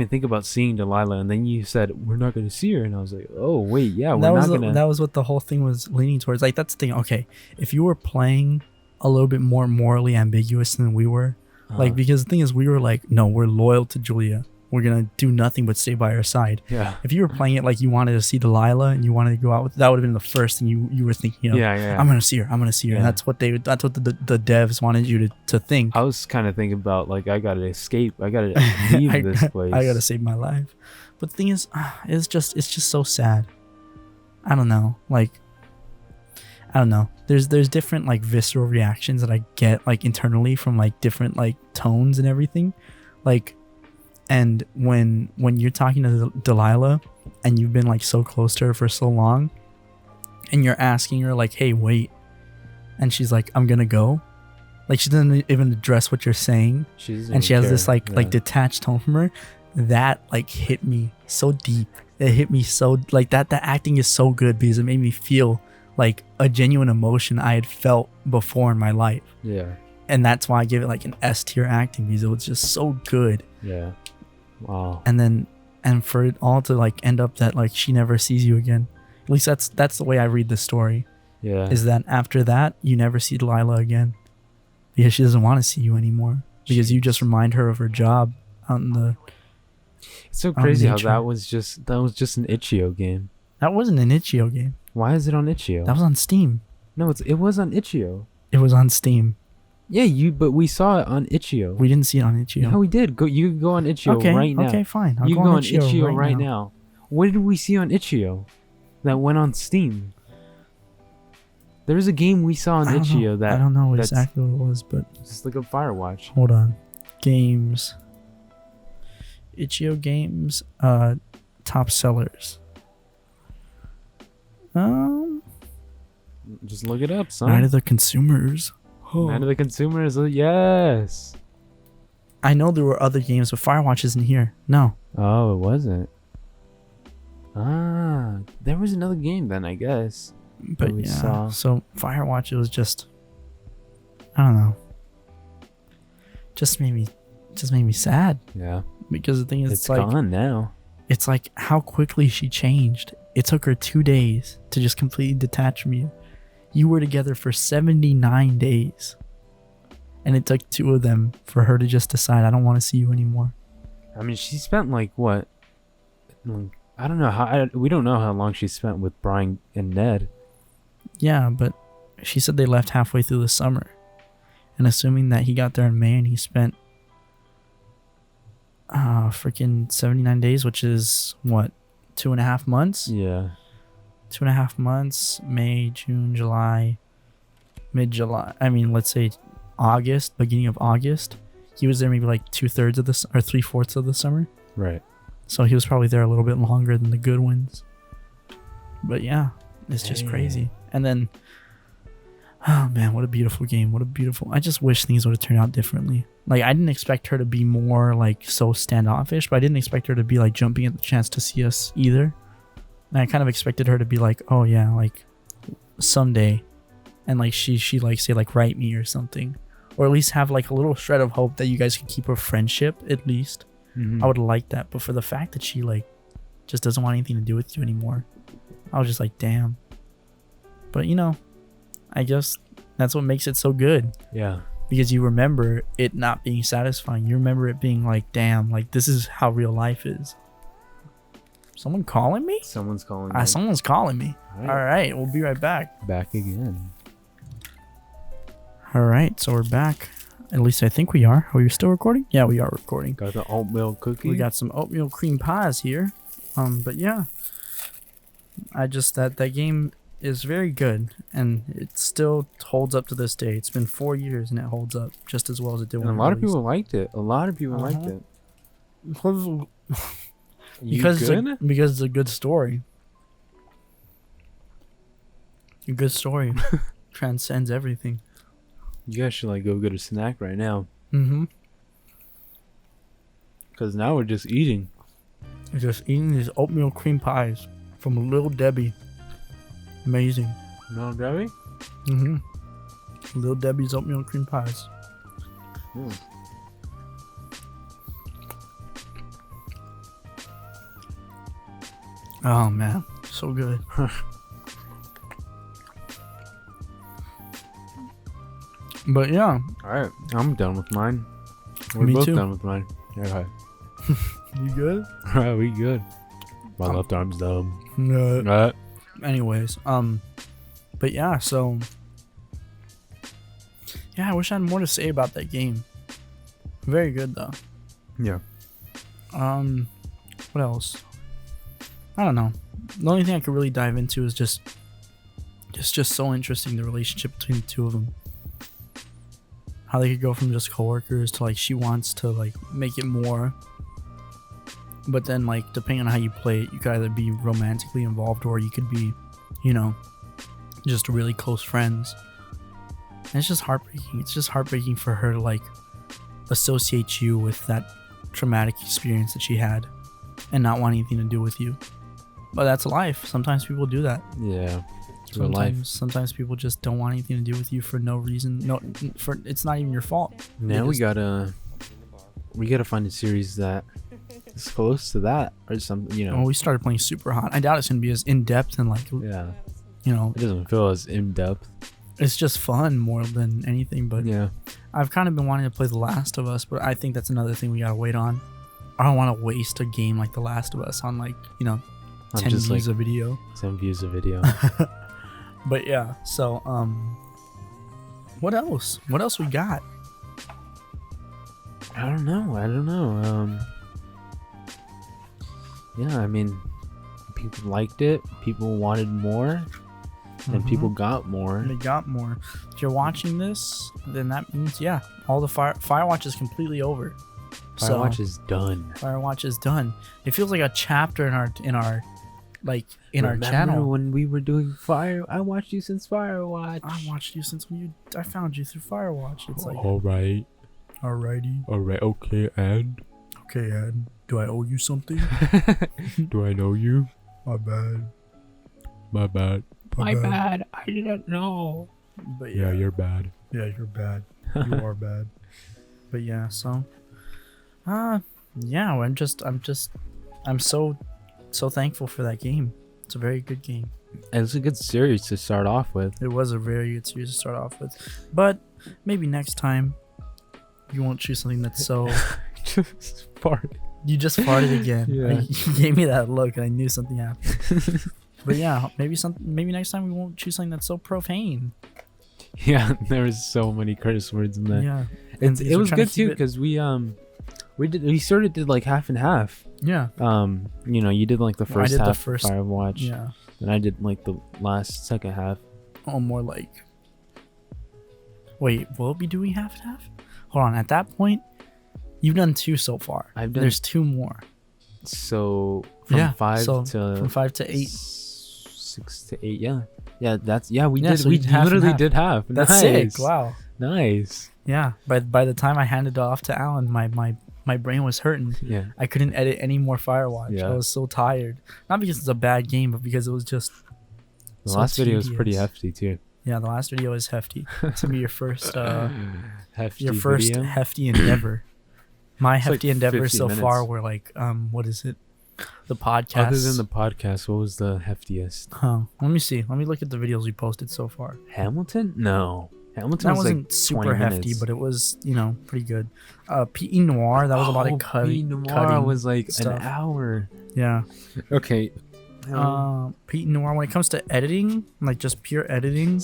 think about seeing Delilah, and then you said we're not gonna see her, and I was like, oh wait, yeah, we're not gonna. That was what the whole thing was leaning towards. Like that's the thing. Okay, if you were playing a little bit more morally ambiguous than we were, like because the thing is we were like, no, we're loyal to Julia. We're gonna do nothing but stay by her side. Yeah. If you were playing it like you wanted to see Delilah and you wanted to go out with, that would have been the first thing you were thinking of. Yeah. I'm gonna see her. Yeah. And that's what the devs wanted you to think. I was kind of thinking about like I gotta escape. I gotta leave this place. I gotta save my life. But the thing is, it's just so sad. I don't know. Like, I don't know. There's different like visceral reactions that I get like internally from like different like tones and everything, like. And when you're talking to Delilah and you've been like so close to her for so long and you're asking her like, hey, wait. And she's like, I'm going to go. Like she doesn't even address what you're saying. And she has this like detached tone from her. That like hit me so deep. It hit me so like that. The acting is so good because it made me feel like a genuine emotion I had felt before in my life. Yeah. And that's why I give it like an S tier acting because it was just so good. Yeah. Wow. And for it all to like end up that like she never sees you again. At least that's the way I read the story. Yeah. Is that after that you never see Delilah again because she doesn't want to see you anymore because you just remind her of her job out in the. It's so crazy how that was just an itch.io game. That wasn't an itch.io game. Why is it on itch.io? That was on Steam. No, it was on itch.io. It was on Steam. Yeah, but we saw it on itch.io. We didn't see it on itch.io. No, we did. You go on itch.io right now. Okay, fine. You go on itch.io right now. What did we see on itch.io that went on Steam? There was a game we saw on itch.io that... I don't know exactly what it was, but... Just look up Firewatch. Hold on. Games. itch.io games. Top sellers. Just look it up, son. Night of the Consumers. Night of the Consumers, yes. I know there were other games, but Firewatch isn't here. No. Oh, it wasn't. There was another game then, I guess. But we saw. So Firewatch, it was just, I don't know. Just made me sad. Yeah. Because the thing is, it's like, gone now. It's like how quickly she changed. It took her 2 days to just completely detach from you. You were together for 79 days. And it took 2 of them for her to just decide, I don't want to see you anymore. I mean, she spent like what? I don't know we don't know how long she spent with Brian and Ned. Yeah, but she said they left halfway through the summer. And assuming that he got there in May and he spent freaking 79 days, which is what, 2.5 months? Yeah. 2.5 months, May, June, July, mid-July. I mean, let's say August, beginning of August. He was there maybe like 2/3 of this or 3/4 of the summer. Right. So he was probably there a little bit longer than the good ones. But yeah, it's just crazy. And then, oh man, what a beautiful game. I just wish things would have turned out differently. Like, I didn't expect her to be more like so standoffish, but I didn't expect her to be like jumping at the chance to see us either. And I kind of expected her to be like, oh yeah, like someday. And like she like say like write me or something. Or at least have like a little shred of hope that you guys can keep a friendship at least. I would like that. But for the fact that she like just doesn't want anything to do with you anymore, I was just like, damn. But you know, I guess that's what makes it so good. Yeah. Because you remember it not being satisfying. You remember it being like, damn, like this is how real life is. Someone calling me? Someone's calling me. Someone's calling me. All right, we'll be right back. Back again. All right, so we're back. At least I think we are. Are we still recording? Yeah, we are recording. Got the oatmeal cookie. We got some oatmeal cream pies here. But yeah, I just that game is very good, and it still holds up to this day. It's been 4 years, and it holds up just as well as it did. And a lot of people liked it. Liked it. Because it's a good story. A good story transcends everything. You guys should like go get a snack right now. Because now we're just eating. We're just eating these oatmeal cream pies from Little Debbie. Amazing. Little Debbie? Little Debbie's oatmeal cream pies. Oh man, so good. But yeah. Alright, I'm done with mine. We're Me both too. done with mine. Okay. You good? Alright, we good. My left arm's dumb. No. Anyways, but yeah, so yeah, I wish I had more to say about that game. Very good though. Yeah. What else? I don't know. The only thing I could really dive into is just so interesting, the relationship between the two of them. How they could go from just coworkers to like she wants to like make it more. But then like depending on how you play it, you could either be romantically involved or you could be, you know, just really close friends. And it's just heartbreaking. It's just heartbreaking for her to like associate you with that traumatic experience that she had and not want anything to do with you. But that's life. Sometimes people do that. Yeah. Sometimes people just don't want anything to do with you for no reason. It's not even your fault. Now we gotta find a series that is close to that or something, you know. Well, we started playing Super Hot. I doubt it's gonna be as in depth and like, yeah, you know, it doesn't feel as in depth. It's just fun more than anything. But yeah, I've kind of been wanting to play The Last of Us, but I think that's another thing we gotta wait on. I don't want to waste a game like The Last of Us on like, you know, 10 views a video. 10 views a video. But yeah, so what else we got? I don't know. Yeah, I mean, people liked it, people wanted more, and people got more. They got more. If you're watching this, then that means yeah, all the Firewatch is completely over. Firewatch is done. Firewatch is done. It feels like a chapter in our our channel. Remember when we were doing I watched you since Firewatch. I watched you since I found you through Firewatch. It's like alrighty. Alright, okay, and do I owe you something? Do I know you? My bad. My bad. I didn't know. But yeah, you're bad. Yeah, you're bad. You are bad. But yeah, so yeah, I'm so thankful for that game. It's a very good game. And it's a good series to start off with. It was a very good series to start off with. But maybe next time you won't choose something that's so just farted. You just farted again. Yeah. You gave me that look and I knew something happened. But yeah, maybe next time we won't choose something that's so profane. Yeah, there was so many curse words in that. Yeah. It was good too because we sort of did like half and half. Yeah. You know, you did like the first half Firewatch. Yeah. And I did like the second half. Oh, more like Wait, will we be doing half and half? Hold on. At that point, you've done 2 so far. There's 2 more. So from 5 to 8. 6 to 8. Yeah. We did. So we literally did half. That's nice. sick. Wow. Nice. Yeah. By the time I handed it off to Alan, my brain was hurting. Yeah. I couldn't edit any more Firewatch. Yeah. I was so tired. Not because it's a bad game, but because it was just. The last video was pretty hefty too. Yeah, the last video is hefty. It's gonna be your first hefty hefty endeavor. My it's hefty like endeavors so minutes. far were like what is it? The podcast. Other than the podcast, what was the heftiest? Let me see. Let me look at the videos we posted so far. Hamilton? No. Hamilton that was wasn't like super hefty, minutes. But it was, pretty good. P.E. Noir, that was a lot of cutting. P.E. Noir was like stuff. an hour. Yeah. Okay. P.E. Noir, when it comes to editing, like just pure editing,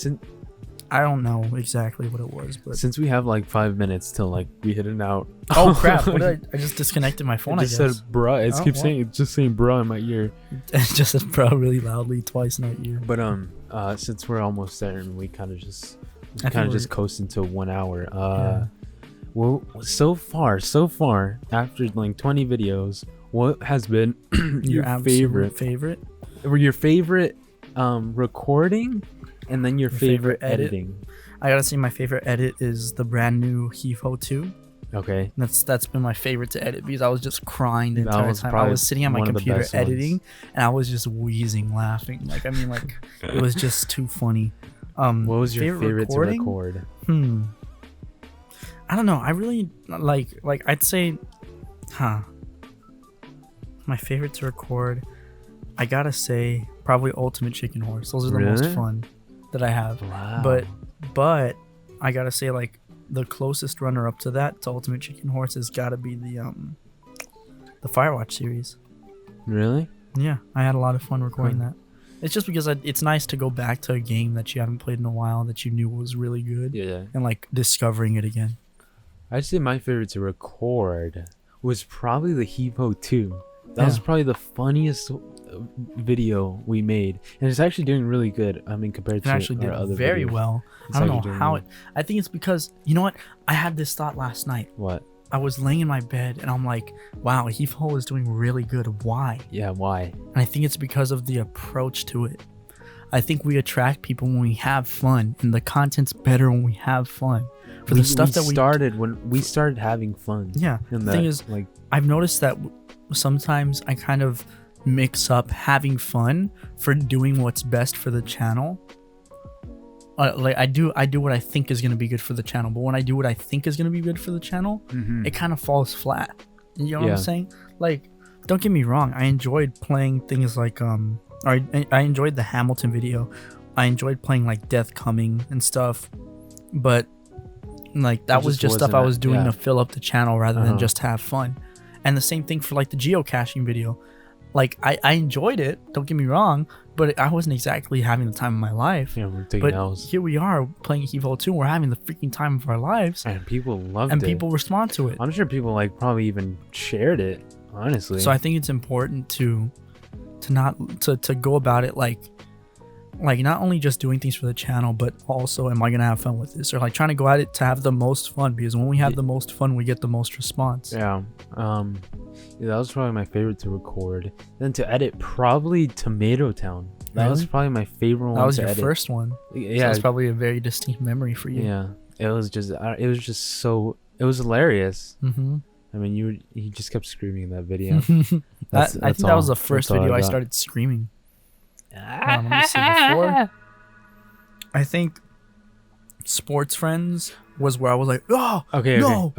I don't know exactly what it was, but since we have like 5 minutes till like we hit it out. Oh crap! What did I just disconnected my phone. It just I guess. said bruh. It keeps saying it's just saying bruh in my ear. It just said bruh really loudly twice in my ear. But since we're almost there and we kind of just coast into 1 hour. Well, so far after like 20 videos, what has been your favorite? Or your favorite recording? And then your favorite editing. I gotta say, my favorite edit is the brand new Hevo 2. Okay. That's been my favorite to edit because I was just crying the entire time. I was sitting on my computer editing, and I was just wheezing, laughing. It was just too funny. What was your favorite to record? I don't know. I really like I'd say, my favorite to record, I gotta say, probably Ultimate Chicken Horse. Those are the most fun that I have. Wow. But I gotta say, like, the closest runner up to that, to Ultimate Chicken Horse, has gotta be the Firewatch series. Really? Yeah, I had a lot of fun recording that. It's just because it's nice to go back to a game that you haven't played in a while that you knew was really good. Yeah. And like discovering it again. I'd say my favorite to record was probably the Hevo 2. That was probably the funniest video we made, and it's actually doing really good. I mean, compared to our other very videos. well. I don't know how I think it's because, you know what? I had this thought last night. What? I was laying in my bed and I'm like, wow, Hevo is doing really good. Why? Yeah, why? And I think it's because of the approach to it. I think we attract people when we have fun, and the content's better when we have fun. For the stuff that when we started having fun. Yeah. The thing is, like, I've noticed that sometimes I kind of mix up having fun for doing what's best for the channel. Like I do what I think is going to be good for the channel, but when I do what I think is going to be good for the channel, it kind of falls flat. You know what I'm saying? Like, don't get me wrong, I enjoyed playing things like I enjoyed the Hamilton video. I enjoyed playing like Death Coming and stuff, but like that was just stuff I was doing to fill up the channel rather than just have fun. And the same thing for like the geocaching video. Like I enjoyed it, don't get me wrong, but I wasn't exactly having the time of my life. Yeah, we're taking But here we are playing Hevo 2, we're having the freaking time of our lives. And people loved it. And people respond to it. I'm sure people like probably even shared it, honestly. So I think it's important to go about it like not only just doing things for the channel, but also, am I gonna have fun with this, or like trying to go at it to have the most fun, because when we have the most fun, we get the most response. Yeah, that was probably my favorite to record. Then to edit, probably Tomato Town. That was probably my favorite one. That was your first one. Yeah, so it's probably a very distinct memory for you. Yeah, it was just so it was hilarious. I mean, you just kept screaming in that video. I think that was the first video I started screaming. Let me see. Before, I think Sports Friends was where I was like, oh, okay. No.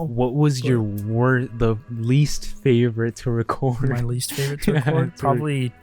What was the least favorite to record? My least favorite to record? Probably,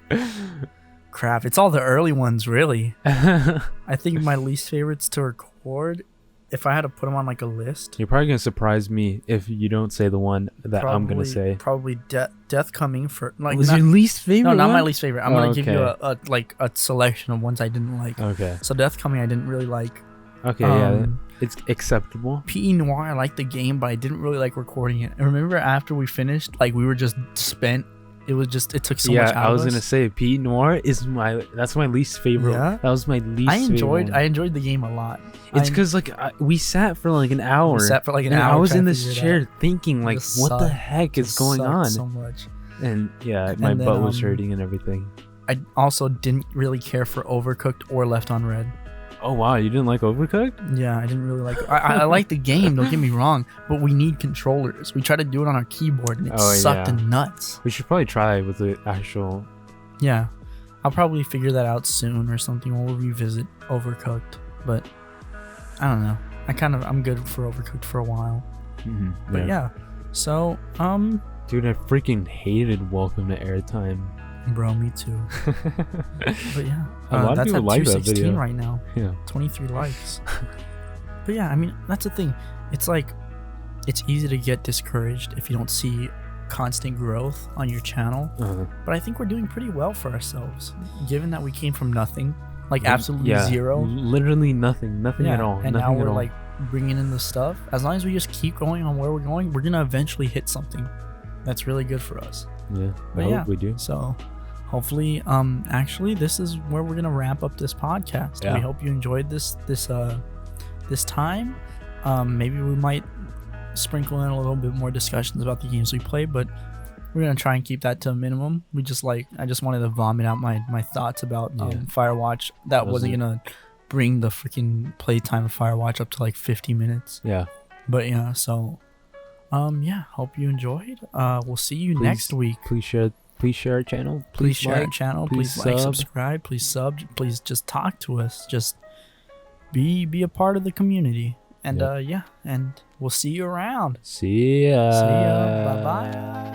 crap. It's all the early ones, really. I think my least favorites to record, if I had to put them on like a list, you're probably gonna surprise me if you don't say the one that I'm gonna say. Probably Death Coming for like. Was your least favorite? No, not my least favorite. I'm gonna give you a selection of ones I didn't like. Okay. So Death Coming I didn't really like. Okay, yeah, it's acceptable. P.E. Noir, I liked the game, but I didn't really like recording it. I remember after we finished, like we were just spent it took so much out of us. I was gonna say Pete Noir is that's my least favorite. Yeah? That was my least favorite. I enjoyed the game a lot. It's because like we sat for like an hour. I was in this chair thinking like, what the heck is going on? So much. And my butt was hurting and everything. I also didn't really care for Overcooked or Left on Red. Oh wow, you didn't like Overcooked? Yeah, I didn't really like it. I like the game, don't get me wrong, but we need controllers. We tried to do it on our keyboard and it sucked in nuts. We should probably try with the actual... Yeah, I'll probably figure that out soon or something. We'll revisit Overcooked, but I don't know. I'm good for Overcooked for a while. Mm-hmm. But yeah, so dude, I freaking hated Welcome to Airtime. Bro, me too. But yeah, a lot of people like that video right now. Yeah, 23 likes. But yeah, I mean, that's the thing. It's like, it's easy to get discouraged if you don't see constant growth on your channel. But I think we're doing pretty well for ourselves, given that we came from nothing, like absolutely zero, literally nothing at all. And nothing now we're like bringing in the stuff. As long as we just keep going on where we're going, we're gonna eventually hit something that's really good for us. Yeah, I hope we do. So hopefully, actually, this is where we're gonna wrap up this podcast. We hope you enjoyed this time. Maybe we might sprinkle in a little bit more discussions about the games we play, but we're gonna try and keep that to a minimum. I just wanted to vomit out my thoughts about Firewatch. That wasn't gonna bring the freaking playtime of Firewatch up to like 50 minutes. Yeah. But yeah, so hope you enjoyed. We'll see you next week. Please share our channel. Please share our channel. Please like, subscribe. Please sub. Please just talk to us. Just be a part of the community. And and we'll see you around. See ya. Bye bye.